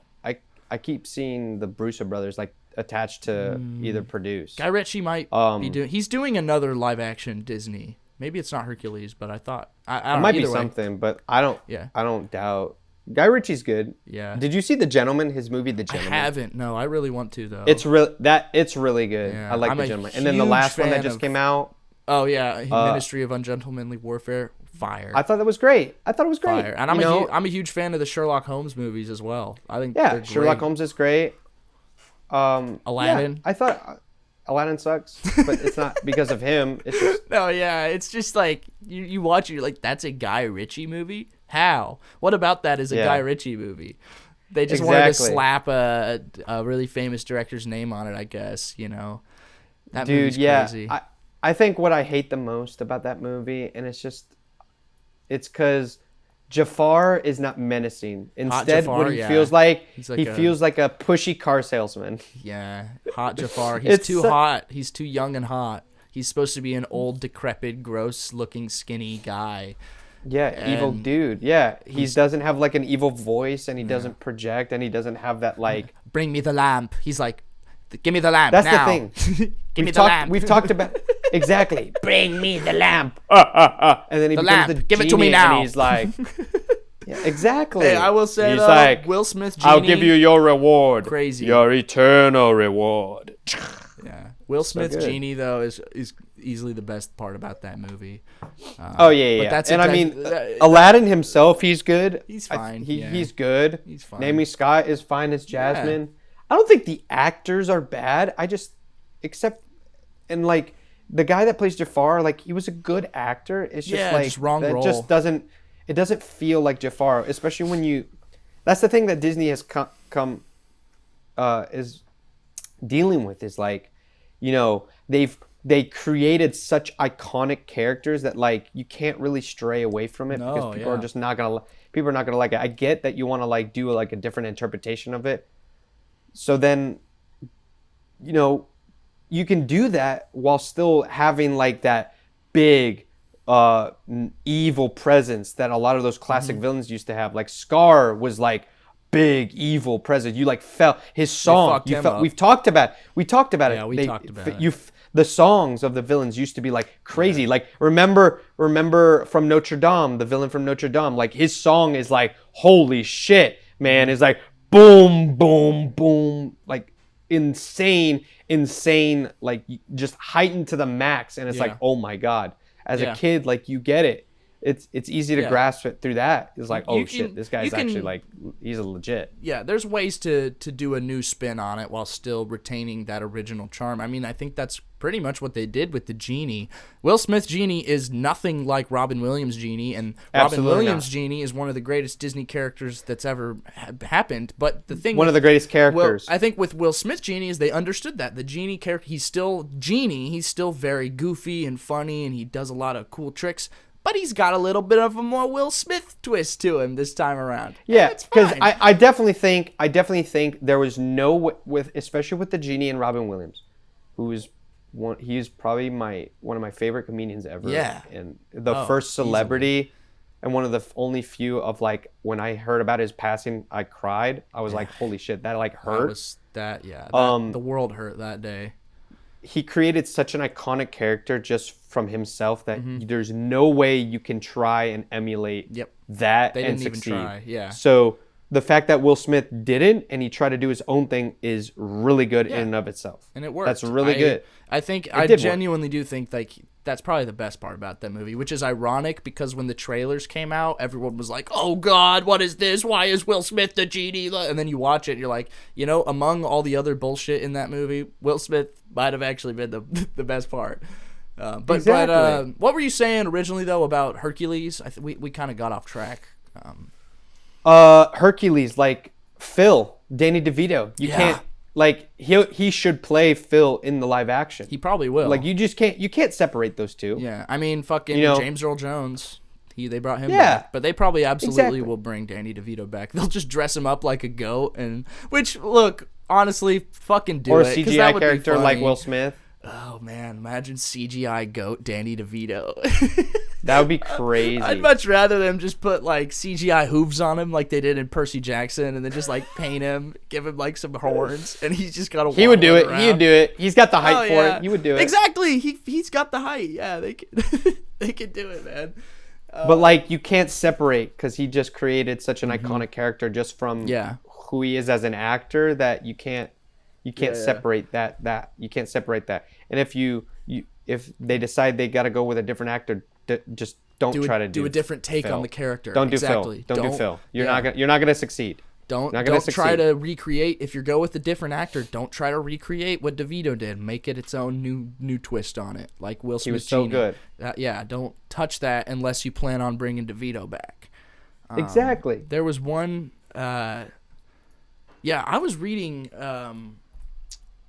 I keep seeing the Russo brothers, like attached to either produce. Guy Ritchie might be doing. He's doing another live action Disney. Maybe it's not Hercules, but I thought I don't It know, might be either way. something, but I don't. Yeah. I don't doubt. Guy Ritchie's good. Yeah. Did you see The Gentleman? His movie, The I Gentleman. haven't. No, I really want to though. It's really good. Yeah, I like I'm The a Gentleman. And then the huge last one that fan just of- came out. Oh yeah, Ministry of Ungentlemanly Warfare. Fire. I thought that was great. Fire. And I'm a huge fan of the Sherlock Holmes movies as well. I think Yeah, they're Sherlock great. Holmes is great. Aladdin. Yeah, I thought Aladdin sucks, but it's not because of him. It's just No, yeah, it's just like you watch it, you're like, that's a Guy Ritchie movie? How? What about that is a Yeah. Guy Ritchie movie? They just wanted to Exactly. slap a really famous director's name on it, I guess, you know. That dude, movie's yeah. crazy. I think what I hate the most about that movie, and it's because Jafar is not menacing. Instead, Jafar, what he yeah. feels like, He's like he a- feels like a pushy car salesman. Yeah, hot Jafar. He's It's too so- hot. He's too young and hot. He's supposed to be an old, decrepit, gross-looking, skinny guy. Yeah, evil And dude. Yeah, he doesn't have like an evil voice, and he doesn't project, and he doesn't have that like. Bring me the lamp. He's like, give me the lamp That's now. the thing. Give me the lamp. We've talked about exactly. Bring me the lamp. And then he The becomes lamp. the Give it to me genie, now. And he's like, yeah, exactly. Hey, I will say he's though, like, Will Smith Genie. I'll give you your reward. Crazy. Your eternal reward. Yeah, Will Smith good. Genie though is easily the best part about that movie. Oh yeah, but yeah. that's And a- I mean, that- Aladdin himself, he's good. He's I- fine, he, yeah. He's good. He's fine. Naomi Scott is fine as Jasmine. I don't think the actors are bad. And like the guy that plays Jafar, like he was a good actor. It's just Yeah, like just wrong that role. just doesn't. It doesn't feel like Jafar, especially when you. That's the thing that Disney has come is dealing with is like, you know, they created such iconic characters that like you can't really stray away from it No, because people yeah. are just not gonna like it. I get that you want to like do like a different interpretation of it. So then, you know, you can do that while still having like that big evil presence that a lot of those classic villains used to have. Like Scar was like big evil presence. You like felt his song. fucked You him felt up. we've talked about it. We talked about Yeah, it. we talked about it. The songs of the villains used to be like crazy. Like remember from Notre Dame, the villain from Notre Dame. Like his song is like holy shit, man. It's like boom, boom, boom, like insane, like just heightened to the max. And it's Yeah. like oh my god. As Yeah. a kid, like you get it. It's easy to Yeah. grasp it through that. It's like, oh You shit, can- this guy's you can- actually like he's a legit. Yeah, there's ways to do a new spin on it while still retaining that original charm. I mean, I think that's pretty much what they did with the Genie. Will Smith Genie is nothing like Robin Williams Genie, and Absolutely Robin Williams not. Genie is one of the greatest Disney characters that's ever happened. But the thing One of the greatest characters. I think with Will Smith Genie is they understood that the Genie character, he's still Genie, he's still very goofy and funny, and he does a lot of cool tricks. But he's got a little bit of a more Will Smith twist to him this time around. Yeah, it's because fine. I definitely think there was no with especially with the Genie and Robin Williams, who is one. He's probably one of my favorite comedians ever. Yeah. And the Oh, first celebrity, and one of the only few of like when I heard about his passing, I cried. I was like, holy shit, that like That hurt. was the world hurt that day. He created such an iconic character just from himself that Mm-hmm. there's no way you can try and emulate Yep. that They and didn't even succeed. try, yeah. So the fact that Will Smith didn't and he tried to do his own thing is really good Yeah. in and of itself. And it worked. That's really good. I think I did work. genuinely do think like that's probably the best part about that movie, which is ironic because when the trailers came out, everyone was like, "Oh God, what is this? Why is Will Smith the Genie?" And then you watch it, and you're like, you know, among all the other bullshit in that movie, Will Smith might have actually been the best part. But Exactly. what were you saying originally though about Hercules? We kind of got off track. Hercules, like Phil, Danny DeVito. You Yeah. can't like he should play Phil in the live action. He probably will. Like you just can't separate those two. Yeah, I mean, fucking You know- James Earl Jones. They brought him Yeah. back, but they probably absolutely Exactly. will bring Danny DeVito back. They'll just dress him up like a goat, and which look, honestly, fucking do Or a it. 'cause that CGI would be character like funny. Will Smith. Oh man, imagine CGI goat Danny DeVito. That would be crazy. I'd much rather them just put like CGI hooves on him like they did in Percy Jackson, and then just like paint him, give him like some horns, and he's just got to. He would do it. He would do it. He's got the height for it. He would do it. Exactly. He's got the height. Yeah, they can they can do it, man. But like you can't separate because he just created such an iconic character just from who he is as an actor that you can't separate that. You can't separate that. And if they decide they got to go with a different actor, just don't try to do a different take Phil. On the character. Don't do exactly. Phil. Don't do Phil. You're not gonna succeed. Don't succeed. try to recreate. If you go with a different actor, don't try to recreate what DeVito did. Make it its own new twist on it, like Will Smith. He was so Genie. good. Don't touch that unless you plan on bringing DeVito back. Exactly. There was one. I was reading.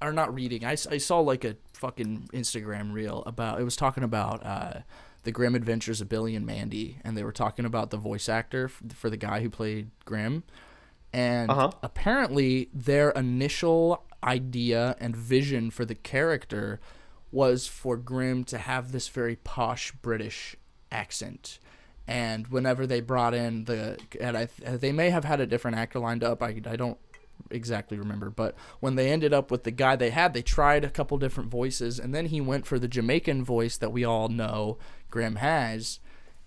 Or not reading. I saw like a fucking Instagram reel about. It was talking about the Grim Adventures of Billy and Mandy, and they were talking about the voice actor for the guy who played Grim. And apparently their initial idea and vision for the character was for Grim to have this very posh British accent. And whenever they brought in they may have had a different actor lined up. I don't exactly remember, but when they ended up with the guy they tried a couple different voices, and then he went for the Jamaican voice that we all know Grim has,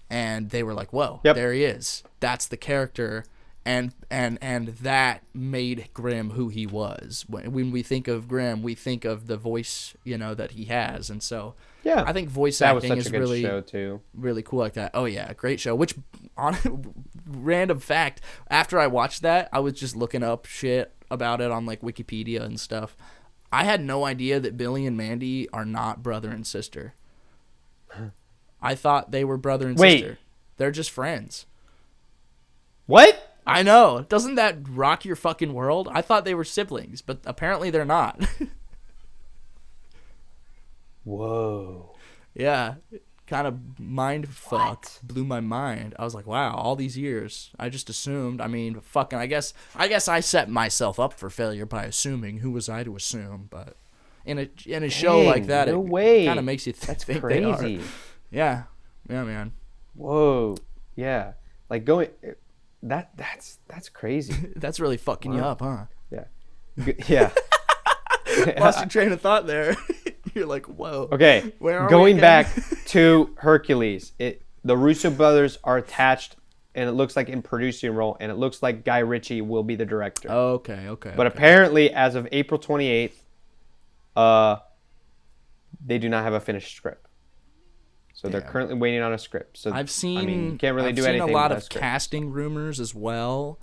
and they were like, whoa, there he is. That's the character. And that made Grim who he was. When we think of Grim, we think of the voice, that he has. And so I think voice acting is really, show too. Really cool like that. Oh yeah, great show. Which, random fact, after I watched that, I was just looking up shit about it on like Wikipedia and stuff. I had no idea that Billy and Mandy are not brother and sister. I thought they were brother and sister. They're just friends. What? I know. Doesn't that rock your fucking world? I thought they were siblings, but apparently they're not. Whoa. Yeah. Kind of mind fuck. Blew my mind. I was like, wow, all these years. I just assumed. I mean, fucking, I guess I set myself up for failure by assuming. Who was I to assume? But in a show like that, no it way. Kind of makes you think crazy. They are. Yeah. Yeah, man. Whoa. Yeah. Like going... That's crazy. That's really fucking you up, huh? Yeah. Yeah. Lost your train of thought there. You're like, whoa. Okay. Going back to Hercules, the Russo brothers are attached, and it looks like in producing role, and it looks like Guy Ritchie will be the director. Okay. But apparently, as of April 28th, they do not have a finished script. So they're currently waiting on a script. So I've seen you can't really do anything. I've seen a lot of casting rumors as well.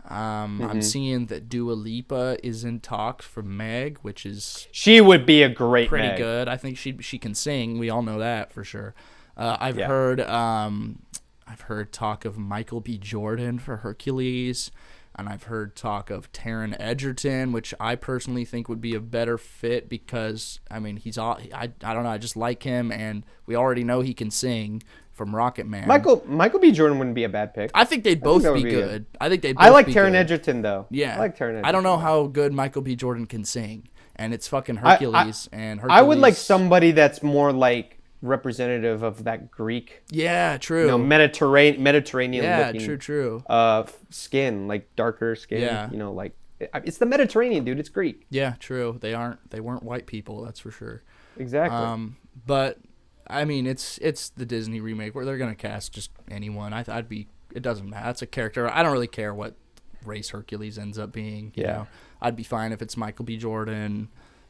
I'm seeing that Dua Lipa is in talks for Meg, which is she would be a great pretty Meg. good. I think she can sing. We all know that for sure. I've heard talk of Michael B. Jordan for Hercules. And I've heard talk of Taron Egerton, which I personally think would be a better fit because, I mean, I don't know, I just like him, and we already know he can sing from Rocket Man. Michael B. Jordan wouldn't be a bad pick. I think they'd both be good. I like Taron Egerton, though. Yeah. I like Taron Egerton. I don't know how good Michael B. Jordan can sing, and it's fucking Hercules. I would like somebody that's more like representative of that Greek, true, Mediterranean looking, true, skin, like darker skin, like it's the Mediterranean, dude. It's Greek. Yeah, true. They weren't white people, that's for sure. Exactly. But I mean, it's the Disney remake where they're gonna cast just anyone. It doesn't matter. That's a character. I don't really care what race Hercules ends up being. You know? I'd be fine if it's Michael B. Jordan,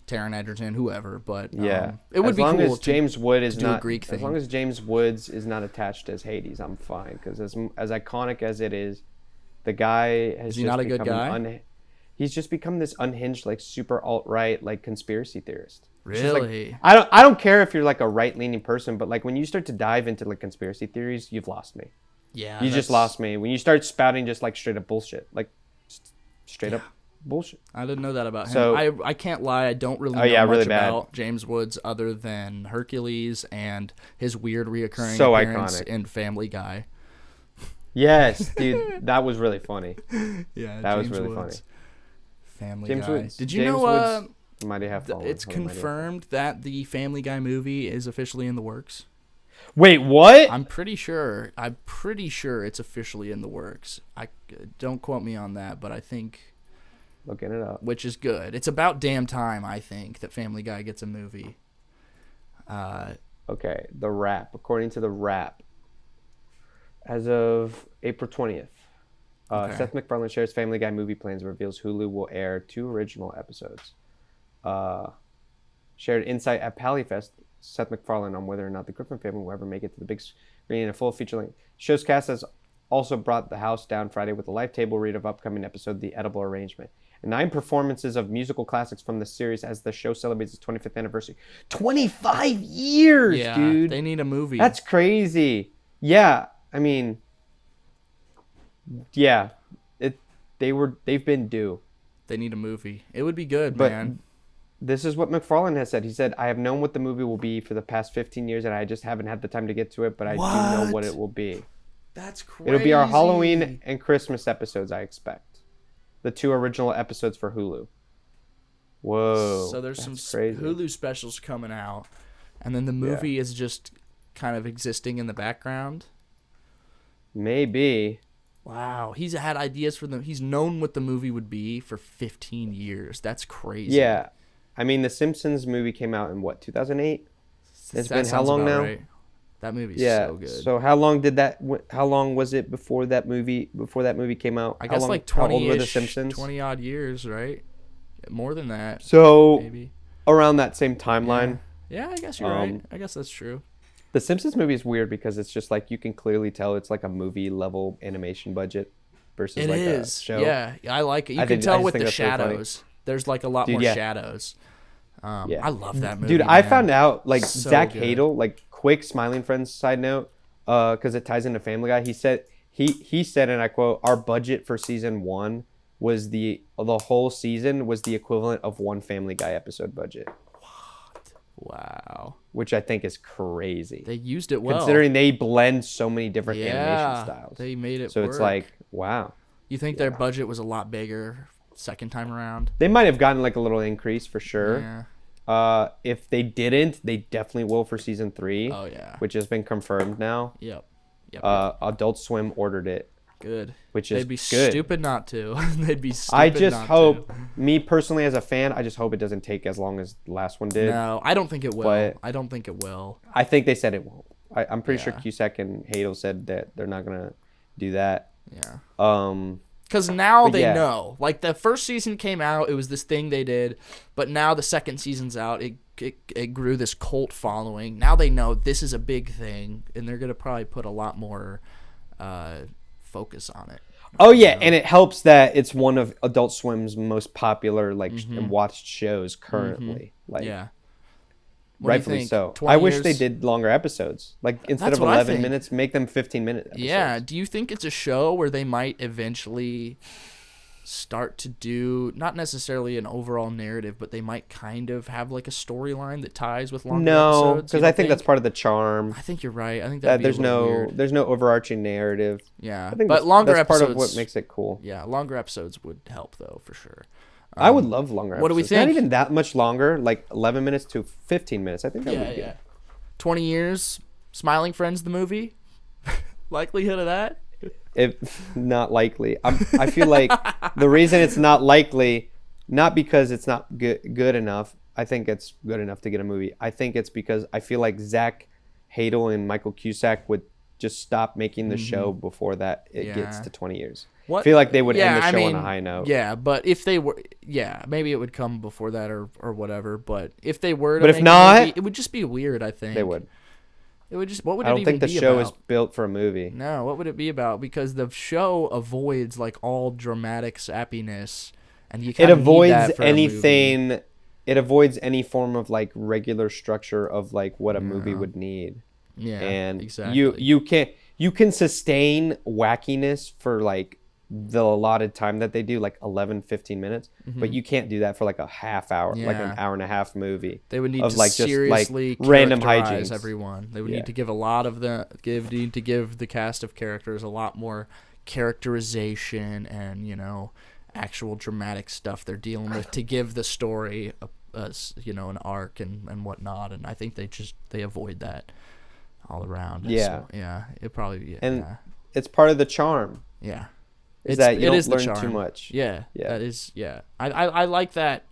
Taron Egerton, whoever, but it would be cool as James Wood is do not a Greek thing. As long as James Woods is not attached as Hades, I'm fine. Because as iconic as it is, the guy has not a good guy? He's just become this unhinged, like super alt-right, like conspiracy theorist. Really? Like, I don't care if you're like a right-leaning person, but like when you start to dive into like conspiracy theories, you've lost me. Yeah, you just lost me when you start spouting just like straight up bullshit, like straight up bullshit. I didn't know that about him. So, I can't lie. I don't really know much really about James Woods other than Hercules and his weird reoccurring appearance in Family Guy. Yes, dude, that was really funny. Yeah, that James was really Woods. funny. Family James Guy. Woods. Did you James know? Woods might have fallen. It's confirmed that the Family Guy movie is officially in the works. Wait, what? I'm pretty sure it's officially in the works. Don't quote me on that, but I think Looking it up. which is good. It's about damn time, I think, that Family Guy gets a movie. Okay, The Wrap. According to The Wrap, as of April 20th, Okay. Seth MacFarlane shares Family Guy movie plans and reveals Hulu will air 2 original episodes. Shared insight at Pallyfest, Seth MacFarlane on whether or not the Griffin family will ever make it to the big screen in a full feature-length. Show's cast has also brought the house down Friday with a live table read of upcoming episode, The Edible Arrangement, and 9 performances of musical classics from the series as the show celebrates its 25th anniversary. 25 years, Yeah, dude. they need a movie. That's crazy. Yeah, I mean, yeah, they've been due. They need a movie. It would be good, But man. this is what MacFarlane has said. He said, I have known what the movie will be for the past 15 years, and I just haven't had the time to get to it, but I do know what it will be. That's crazy. It'll be our Halloween and Christmas episodes, I expect. The 2 original episodes for Hulu. Whoa. So there's some that's crazy. Hulu specials coming out, and then the movie is just kind of existing in the background. Maybe. Wow, he's had ideas for them. He's known what the movie would be for 15 years. That's crazy. Yeah. I mean, the Simpsons movie came out in, what, 2008? It's been how long now? Right. That movie's Yeah. so good. So how long was it before that movie came out? I guess like how old were the 20-ish, Simpsons? 20 odd years, right? More than that, So maybe. around that same timeline. Yeah, I guess you're right. I guess that's true. The Simpsons movie is weird because it's just like you can clearly tell it's like a movie level animation budget versus It like is. a show. Yeah, I like it. You I can think- I tell just with think the that's really funny. shadows. There's like a lot Dude, more yeah. shadows. Yeah. I love that movie. Dude, I man. found out like So Zach good. Hadel, like quick Smiling Friends side note, because it ties into Family Guy. He said, and I quote, our budget for season 1 was the whole season was the equivalent of 1 Family Guy episode budget, Wow. which I think is crazy. They used it well. Considering they blend so many different yeah, animation styles. they made it So work. it's like, wow. You think their budget was a lot bigger second time around? They might have gotten like a little increase for sure. Yeah. If they didn't, they definitely will for season 3. Oh, yeah. Which has been confirmed now. Yep. Adult Swim ordered it, Good. which is They'd be good. stupid not to. They'd be stupid I just not hope, to. me personally as a fan, I just hope it doesn't take as long as the last one did. No, I don't think it will. But- I don't think it will. I think they said it won't. I'm pretty sure Yeah. Cusack and Hadel said that they're not gonna do that. Yeah. Because now But they yeah. know. Like, the first season came out, it was this thing they did. But now the second season's out, it grew this cult following. Now they know this is a big thing, and they're going to probably put a lot more focus on it. Oh yeah, and it helps that it's one of Adult Swim's most popular and watched shows currently. Like, Yeah. What do you rightfully think? so. 20 I wish they years? did longer episodes. Like instead That's of what I 11 think. minutes, make them 15-minute episodes. Yeah. Do you think it's a show where they might eventually start to do, not necessarily an overall narrative, but they might kind of have like a storyline that ties with longer No, episodes? because You I don't think that's part of the charm. I think you're right. I think That that'd be a little weird. there's no overarching narrative. Yeah. I think But longer that's episodes. part of what makes it cool. Yeah, longer episodes would help though, for sure. I would love longer. what do we episodes. Not think? even that much longer, like 11 minutes to 15 minutes. I think that would be good. 20 years, Smiling Friends the movie? Likelihood of that? If not likely, I feel like the reason it's not likely, not because it's not good enough. I think it's good enough to get a movie. I think it's because I feel like Zach Hadel and Michael Cusack would just stop making the show before that it gets Yeah. to 20 years. What? I feel like they would end the I show mean, on a high note. Yeah, but if they were, maybe it would come before that or whatever. But if they were to But if make a not- movie, it would just be weird, I think. They would. It would just, what would I it don't even think the be show about? is built for a movie. No, what would it be about? Because the show avoids like all dramatic sappiness, and you It kind of need avoids that for a movie. anything. It avoids any form of like regular structure of like what a movie would need. Yeah, And exactly. you can sustain wackiness for like the allotted time that they do, like 11, 15 minutes, but you can't do that for like a half hour, like an Yeah. hour and a half movie. They would need of, to like, just, like, seriously random characterize hijinks. everyone. They would Yeah. need to give a lot of need to give the cast of characters a lot more characterization and actual dramatic stuff they're dealing with to give the story an arc and whatnot. And I think they avoid that. all around. Yeah. So, yeah. It probably. Yeah. And it's part of the charm. Yeah. Is that you it is don't the learn too charm. much. Yeah. Yeah. That is. Yeah. I like that.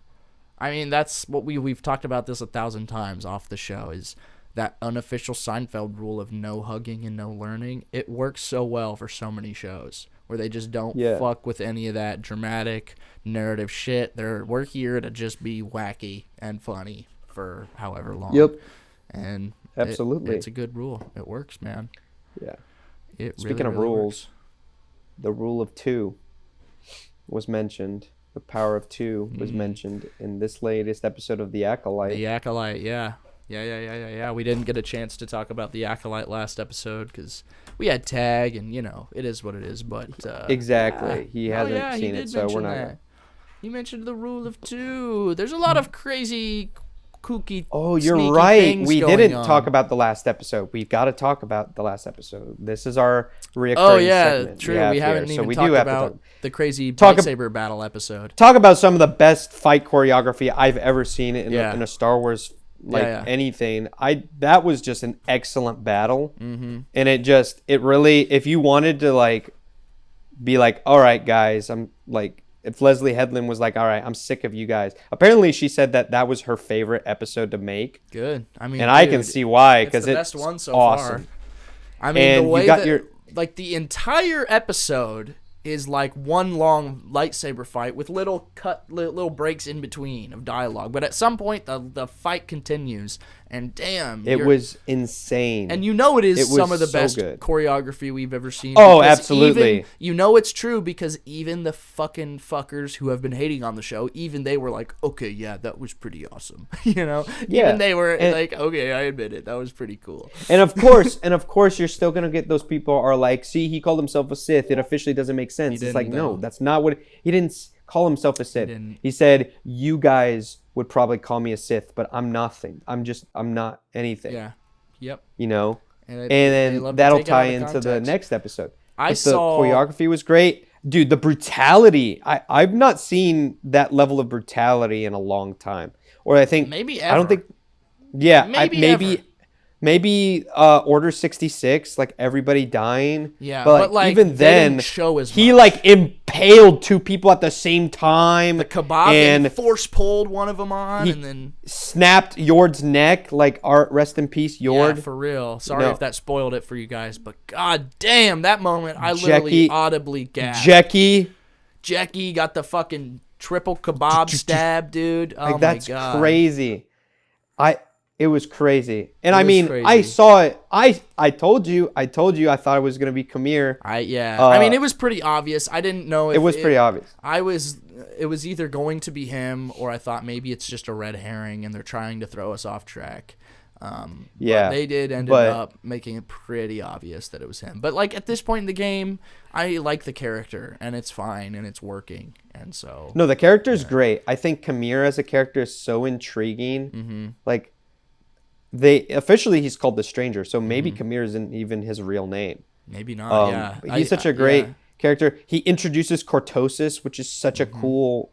I mean, that's what we've talked about this 1,000 times off the show, is that unofficial Seinfeld rule of no hugging and no learning. It works so well for so many shows where they just don't fuck with any of that dramatic narrative shit. We're here to just be wacky and funny for however long. Yep. And absolutely, it's a good rule. It works, man. Yeah. Speaking of rules, the rule of 2 was mentioned. The power of 2 was mentioned in this latest episode of The Acolyte. The Acolyte, yeah. Yeah. We didn't get a chance to talk about The Acolyte last episode because we had tag, and, it is what it is. But exactly. He hasn't seen it, so we're not going to. He mentioned the rule of 2. There's a lot of crazy, kooky, oh, you're sneaky right. things We going didn't on. talk about the last episode. We've got to talk about the last episode. This is our reoccurring segment. True. We haven't here. even So we talked do have about to talk. the crazy Talk lightsaber battle episode. Talk about some of the best fight choreography I've ever seen in a Star Wars anything. That was just an excellent battle, and it really, if you wanted to be like, all right, guys, I'm like, if Leslie Headland was like, all right, I'm sick of you guys. Apparently, she said that was her favorite episode to make. Good. I mean, and I can see why, because it's the best one so awesome. far. I mean, and the way you got that, the entire episode is like one long lightsaber fight with little breaks in between of dialogue. But at some point, the fight continues, and damn, it was insane. And it is some of the best good choreography we've ever seen. Oh, absolutely. It's true, because even the fucking fuckers who have been hating on the show, even they were like, okay, yeah, that was pretty awesome. Even they were like, okay, I admit it, that was pretty cool. And of course, you're still gonna get those people are like, see, he called himself a Sith. It officially doesn't make sense. It's like, no, that's not what he didn't call himself a Sith. He said, you guys would probably call me a Sith, but I'm nothing. I'm not anything. Yeah. Yep. And then that'll tie into the next episode. The choreography was great. Dude, the brutality. I've not seen that level of brutality in a long time. Or I think maybe ever. I don't think yeah, maybe Order 66, like everybody dying. Yeah, but even then, show as he much. Impaled 2 people at the same time. The kebab and force pulled one of them on, and then snapped Yord's neck. Like, rest in peace, Yord. Yeah, for real. Sorry if that spoiled it for you guys, but god damn, that moment I literally audibly gasped. Jackie got the fucking triple kebab stab, dude. Oh that's my god, crazy. It was crazy. And crazy. I saw it. I told you I thought it was going to be Kamir. I mean, it was pretty obvious. I didn't know if it was pretty obvious. It was either going to be him, or I thought maybe it's just a red herring and they're trying to throw us off track. But they did end up making it pretty obvious that it was him. But at this point in the game, I like the character, and it's fine, and it's working, and so no, the character's great. I think Kamir as a character is so intriguing. He's called the Stranger, so maybe Kamir isn't even his real name. Maybe not. But he's such a great character. He introduces cortosis, which is such a cool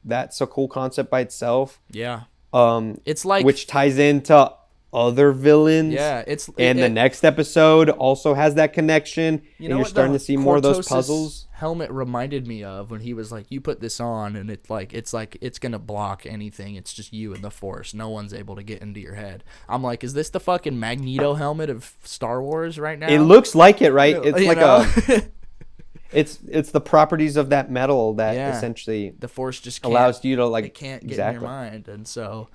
that's a cool concept by itself. Yeah. It's which ties into other villains. Yeah, the next episode also has that connection. And you're starting to see more of those puzzles. Helmet reminded me of when he was like, you put this on and it's gonna block anything. It's just you and the Force. No one's able to get into your head. I'm like, is this the fucking Magneto helmet of Star Wars right now? It looks like it, right? It's it's the properties of that metal that essentially the Force just allows you to it can't get in your mind, and so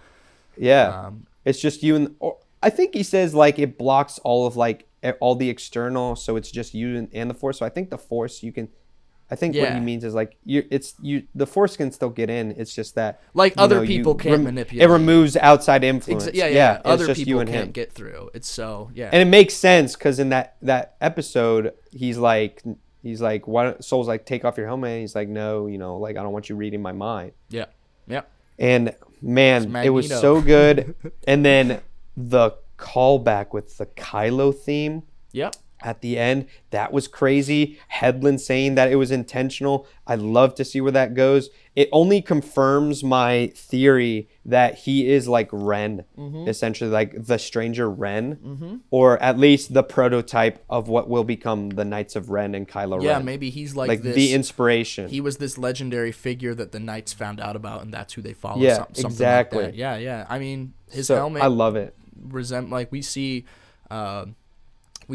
it's just you and I think he says it blocks all of all the external, so it's just you and the Force. So I think the Force what he means is the Force can still get in. It's just that other people can't manipulate. It removes outside influence. Other people can't get through. It's so and it makes sense because in that episode he's like, why Soul's like, take off your helmet. And he's like, no, I don't want you reading my mind. Yeah. And man, it was so good. And then the callback with the Kylo theme. Yep. at the end. That was crazy. Headland saying that it was intentional. I'd love to see where that goes. It only confirms my theory that he is like Ren, essentially like the Stranger Ren, or at least the prototype of what will become the Knights of Ren and Kylo Ren. Yeah, maybe he's like this, the inspiration. He was this legendary figure that the Knights found out about, and that's who they follow. Yeah, something exactly. like that. Yeah. I mean, his So, helmet. I love it. Like we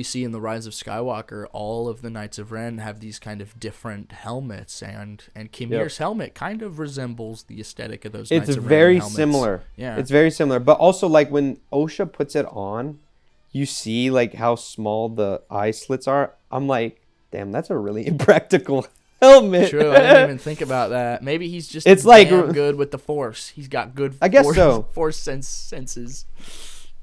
see in the Rise of Skywalker, all of the Knights of Ren have these kind of different helmets, and Kimir's helmet kind of resembles the aesthetic of those Knights of Ren It's very helmets. similar. Yeah. It's very similar. But also, like, when Osha puts it on, you see, like, how small the eye slits are. I'm like, damn, that's a really impractical helmet. True, I didn't even think about that. Maybe he's just It's like damn good with the Force. He's got good I guess force, so. force senses.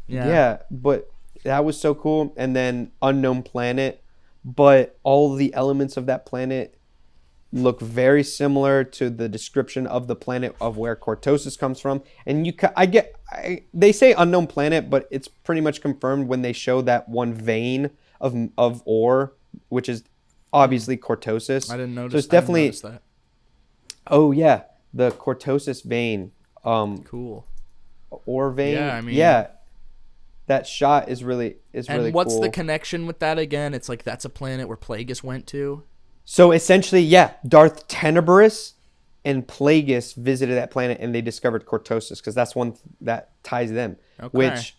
Yeah, but that was so cool. And then Unknown Planet, but all the elements of that planet look very similar to the description of the planet of where Cortosis comes from. And they say Unknown Planet, but it's pretty much confirmed when they show that one vein of ore, which is obviously Cortosis. I didn't notice. So it's definitely. I didn't notice that. Oh yeah, the Cortosis vein. Cool. Ore vein. Yeah, I mean. Yeah. That shot is really really cool. And what's the connection with that again? It's like that's a planet where Plagueis went to. So essentially, yeah, Darth Tenebrous and Plagueis visited that planet and they discovered Cortosis because that's one that ties them. Okay. Which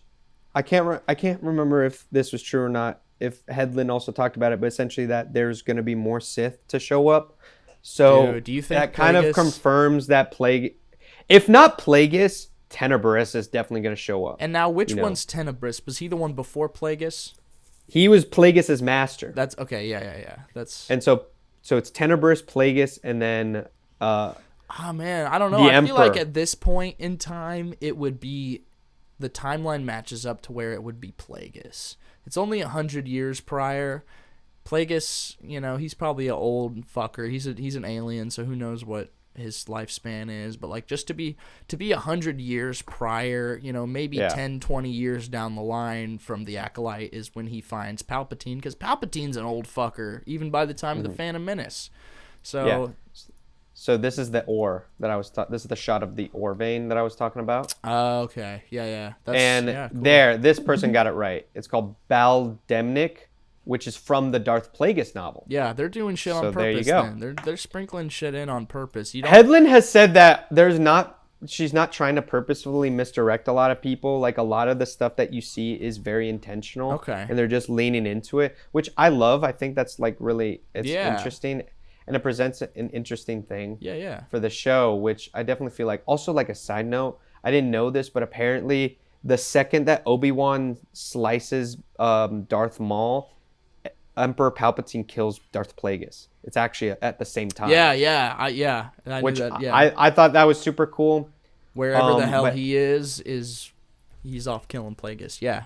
I can't remember if this was true or not. If Headland also talked about it, but essentially that there's going to be more Sith to show up. So Dude, do you think that kind Plagueis... of confirms that if not Plagueis, Tenebrous is definitely going to show up. And now, which one's Tenebrous? Was he the one before Plagueis? He was Plagueis' master. That's okay. Yeah. That's And so it's Tenebrous, Plagueis, and then man, I don't know. the I feel like Emperor. at this point in time, it would be the timeline matches up to where it would be Plagueis. It's only 100 years prior. Plagueis, he's probably an old fucker. He's an alien, so who knows what his lifespan is, but like just to be 100 years prior, maybe 10, 20 years down the line from the Acolyte is when he finds Palpatine, because Palpatine's an old fucker even by the time of the Phantom Menace. So So this is the ore that I was this is the shot of the ore vein that I was talking about. Okay. Yeah. Cool. This person got it right. It's called Baldemnik, which is from the Darth Plagueis novel. Yeah, they're doing shit on So purpose. there you go. Then. They're sprinkling shit in on purpose. Headland has said that she's not trying to purposefully misdirect a lot of people. Like a lot of the stuff that you see is very intentional. Okay. And they're just leaning into it, which I love. I think that's like really interesting, and it presents an interesting thing. Yeah. For the show, which I definitely feel like. Also, like a side note, I didn't know this, but apparently the second that Obi-Wan slices Darth Maul, Emperor Palpatine kills Darth Plagueis. It's actually at the same time. Yeah. I Which knew that. Yeah. I thought that was super cool. Wherever the hell he is he's off killing Plagueis. Yeah.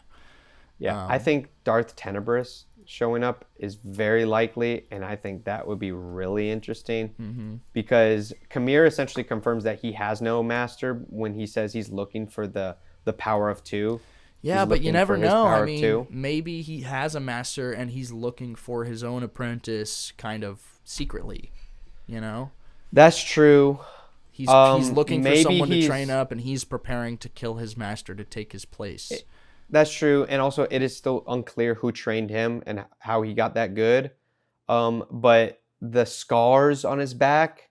Yeah, I think Darth Tenebrous showing up is very likely, and I think that would be really interesting because Kamir essentially confirms that he has no master when he says he's looking for the power of two. Yeah, He's but you looking never for his know. power I of mean, two. maybe he has a master and he's looking for his own apprentice kind of secretly, That's true. He's looking for maybe someone to he's- train up, and he's preparing to kill his master to take his place. That's true, and also it is still unclear who trained him and how he got that good. But the scars on his back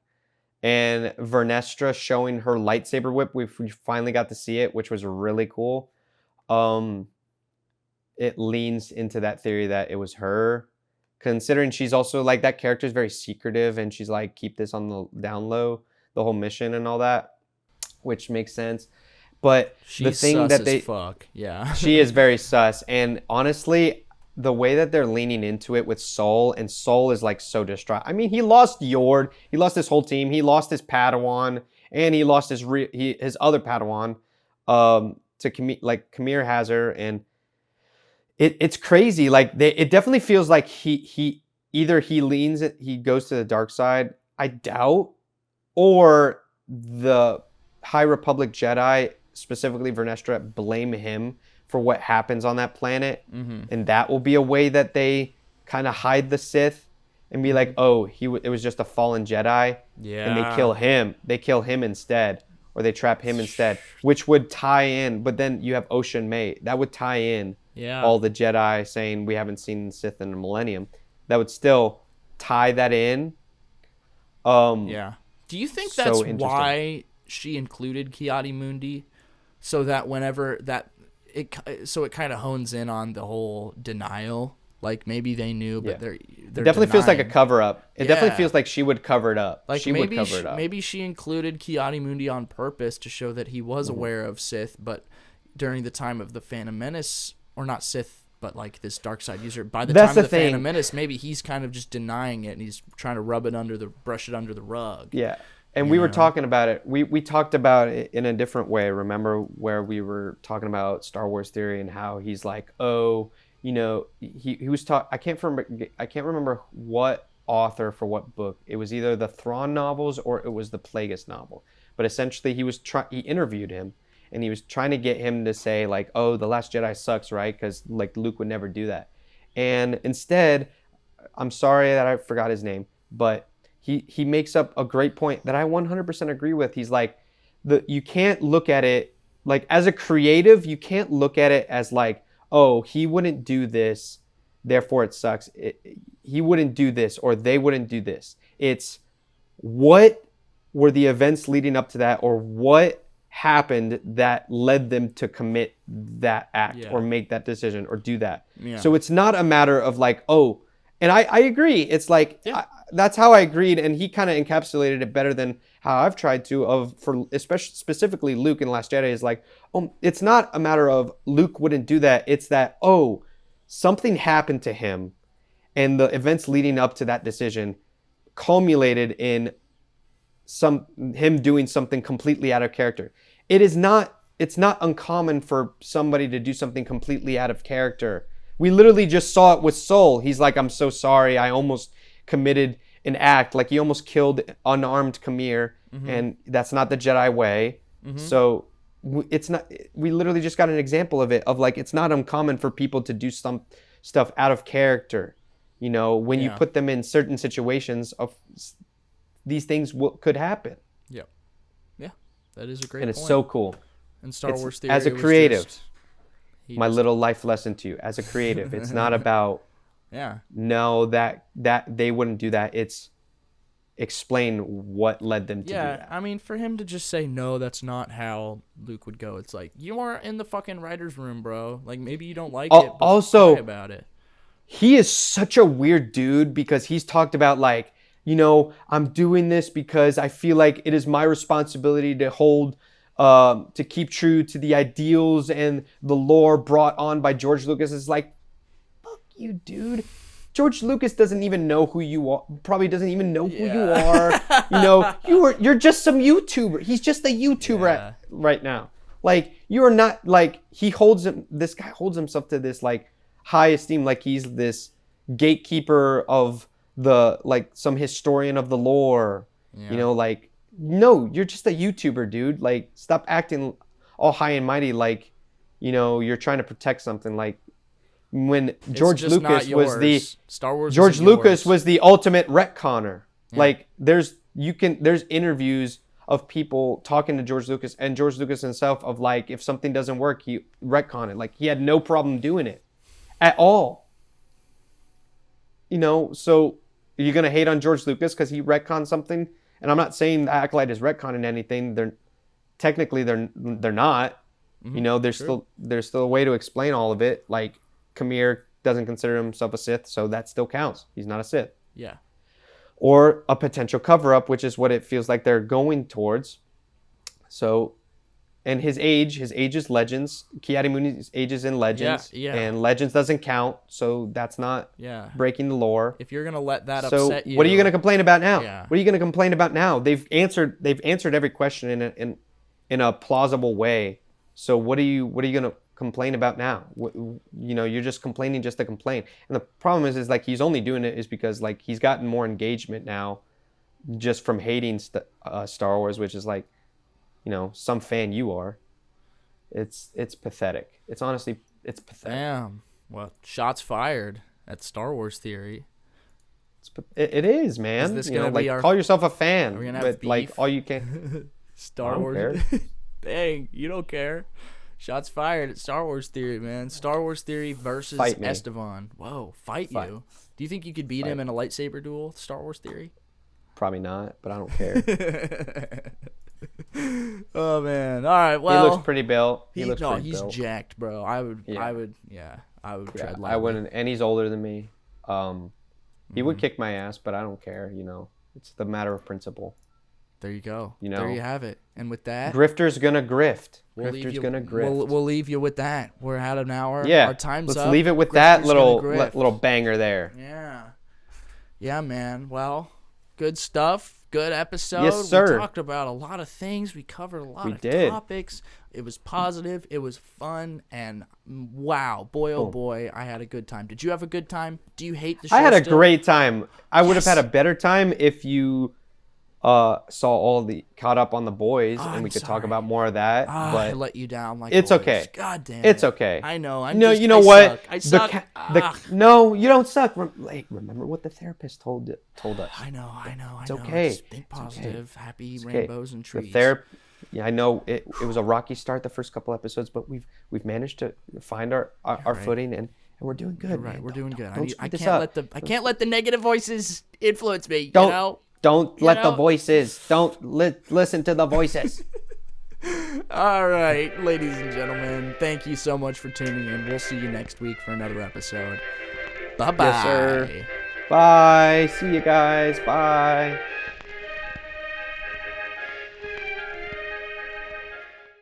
and Vernestra showing her lightsaber whip, we finally got to see it, which was really cool. It leans into that theory that it was her, considering she's also like that character is very secretive and she's like, keep this on the down low, the whole mission and all that, which makes sense. But She's the thing sus that as they fuck. Yeah. she is very sus, and honestly, the way that they're leaning into it with Soul, and Soul is like so distraught. I mean, he lost Yord, he lost his whole team, he lost his Padawan, and he lost his other Padawan to Kamir has her, and it's crazy. Like it definitely feels like he either he goes to the dark side, I doubt, or the High Republic Jedi, specifically Vernestra, blame him for what happens on that planet, and that will be a way that they kind of hide the Sith and be like, oh, it was just a fallen Jedi. Yeah. And they kill him. They kill him instead. Or they trap him instead. Which would tie in. But then you have Ocean May. That would tie in all the Jedi saying we haven't seen Sith in a millennium. That would still tie that in. Yeah. Do you think so that's interesting. why she included Ki-Adi-Mundi? So that whenever it kind of hones in on the whole denial. Like maybe they knew, but they're it definitely feels like a cover up. It definitely Yeah. feels like she would cover it up. Like she would cover it up. Maybe she included Ki-Adi-Mundi on purpose to show that he was aware of Sith, but during the time of the Phantom Menace, or not Sith, but like this dark side user, by the time of the Phantom Menace, maybe he's kind of just denying it and he's trying to brush it under the rug. Yeah. And we were talking about it. We talked about it in a different way. Remember where we were talking about Star Wars theory and how he's like, oh, you know, he was I can't remember what author for what book. It was either the Thrawn novels or it was the Plagueis novel. But essentially he interviewed him and he was trying to get him to say like, oh, The Last Jedi sucks, right? Because like Luke would never do that. And instead, I'm sorry that I forgot his name, but he makes up a great point that I 100% agree with. He's like, you can't look at it like as a creative, you can't look at it as like, oh, he wouldn't do this, therefore it sucks. He wouldn't do this or they wouldn't do this. It's what were the events leading up to that or what happened that led them to commit that act or make that decision or do that. Yeah. So it's not a matter of like, oh, and I agree. It's like, that's how I agreed. And he kind of encapsulated it better than how I've tried to for especially specifically Luke in Last Jedi is like, oh, it's not a matter of Luke wouldn't do that. It's that, oh, something happened to him and the events leading up to that decision culminated in him doing something completely out of character. It's not uncommon for somebody to do something completely out of character. We literally just saw it with Soul. He's like, I'm so sorry. I almost committed an act. Like he almost killed unarmed Khmer. And that's not the Jedi way. So it's not, we literally just got an example of it, of like, it's not uncommon for people to do some stuff out of character. You know, when you put them in certain situations of these things could happen. Yeah. Yeah. That is a great point. And it's so cool. And Star Wars theory, as a creative, my little life lesson to you as a creative, it's not about no that they wouldn't do that. It's explain what led them to do that. I mean, for him to just say no, that's not how Luke would go. It's like, you are in the fucking writer's room, bro. Like maybe you don't like it, but also cry about it. He is such a weird dude because he's talked about like, you know, I'm doing this because I feel like it is my responsibility to hold to keep true to the ideals and the lore brought on by George Lucas. Is like, fuck you, dude. George Lucas doesn't even know who you are. Probably doesn't even know who you are. You know, you're just some YouTuber. He's just a YouTuber right now. Like, you are not like, this guy holds himself to this like high esteem, like he's this gatekeeper of the, like some historian of the lore. You know, like, no, you're just a YouTuber, dude. Like, stop acting all high and mighty like, you know, you're trying to protect something. Like, when George Lucas was the Star Wars, George Lucas was the ultimate retconner. Like, there's interviews of people talking to George Lucas and George Lucas himself of like, if something doesn't work, he retcon it. Like, he had no problem doing it at all. You know, so are you gonna hate on George Lucas because he retconned something? And I'm not saying the Acolyte is retconning anything. They're not. You know, there's still a way to explain all of it. Like, Khmer doesn't consider himself a Sith, so that still counts. He's not a Sith. Yeah. Or a potential cover-up, which is what it feels like they're going towards. So, and his age is Legends. Ki-Adi-Mundi's age is in Legends. And Legends doesn't count, so that's not breaking the lore. If you're gonna let that upset you, what are you gonna complain about now? What are you gonna complain about now? They've answered every question in a plausible way. So what are you gonna complain about now? You know, you're just complaining just to complain. And the problem is like he's only doing it is because like he's gotten more engagement now, just from hating Star Wars, which is like, you know, some fan you are. It's pathetic. It's honestly, it's pathetic. Damn. Well, shots fired. That's Star Wars theory. It is, man. Is this You know, gonna be like, our- call yourself a fan. Are we gonna have but like beef? all you can. Star I don't Wars. care. Dang, you don't care. Shots fired at Star Wars theory, man. Star Wars theory versus Fight me. Estevan. Whoa, fight Fight. you. Do you think you could beat him in a lightsaber duel? Star Wars theory. Probably not, but I don't care. Oh man. All right. Well, he looks pretty built. He looks pretty he's built. jacked, bro. I would. Yeah. I would tread lightly. I wouldn't, and he's older than me. He Mm-hmm. would kick my ass, but I don't care. You know, it's the matter of principle. There you go. You know, there you have it. And with that, Grifter's gonna grift. we'll leave Grifter's you, gonna grift. We'll leave you with that. We're at an hour. Yeah, Our time's let's up. leave it with Grifter's that gonna grift. little banger there. Yeah. Yeah, man. Well, good stuff. Good episode. Yes, sir. We talked about a lot of things. We covered a lot We of did. topics. It was positive. It was fun. And wow, boy, oh Cool. boy, I had a good time. Did you have a good time? Do you hate the show I had a still? great time. I would have Yes. had a better time if you caught up on The Boys, and I'm we could sorry. talk about more of that. Ah, I but let you down. Like it's always. okay. God damn it's it. okay. I know. You I know what? Suck. No, you don't suck. Remember what the therapist told us. I know. It's okay. Just think positive. Happy It's okay. rainbows and trees. Yeah, I know it was a rocky start the first couple episodes, but we've managed to find our right. footing, and we're doing good. You're right. man. We're doing good. Don't I screw this can't up. I can't let the negative voices influence me. Don't You know. don't You let the know? voices. Don't listen to the voices. All right, ladies and gentlemen, thank you so much for tuning in. We'll see you next week for another episode. Bye bye. Yes, sir. Bye. See you guys. Bye.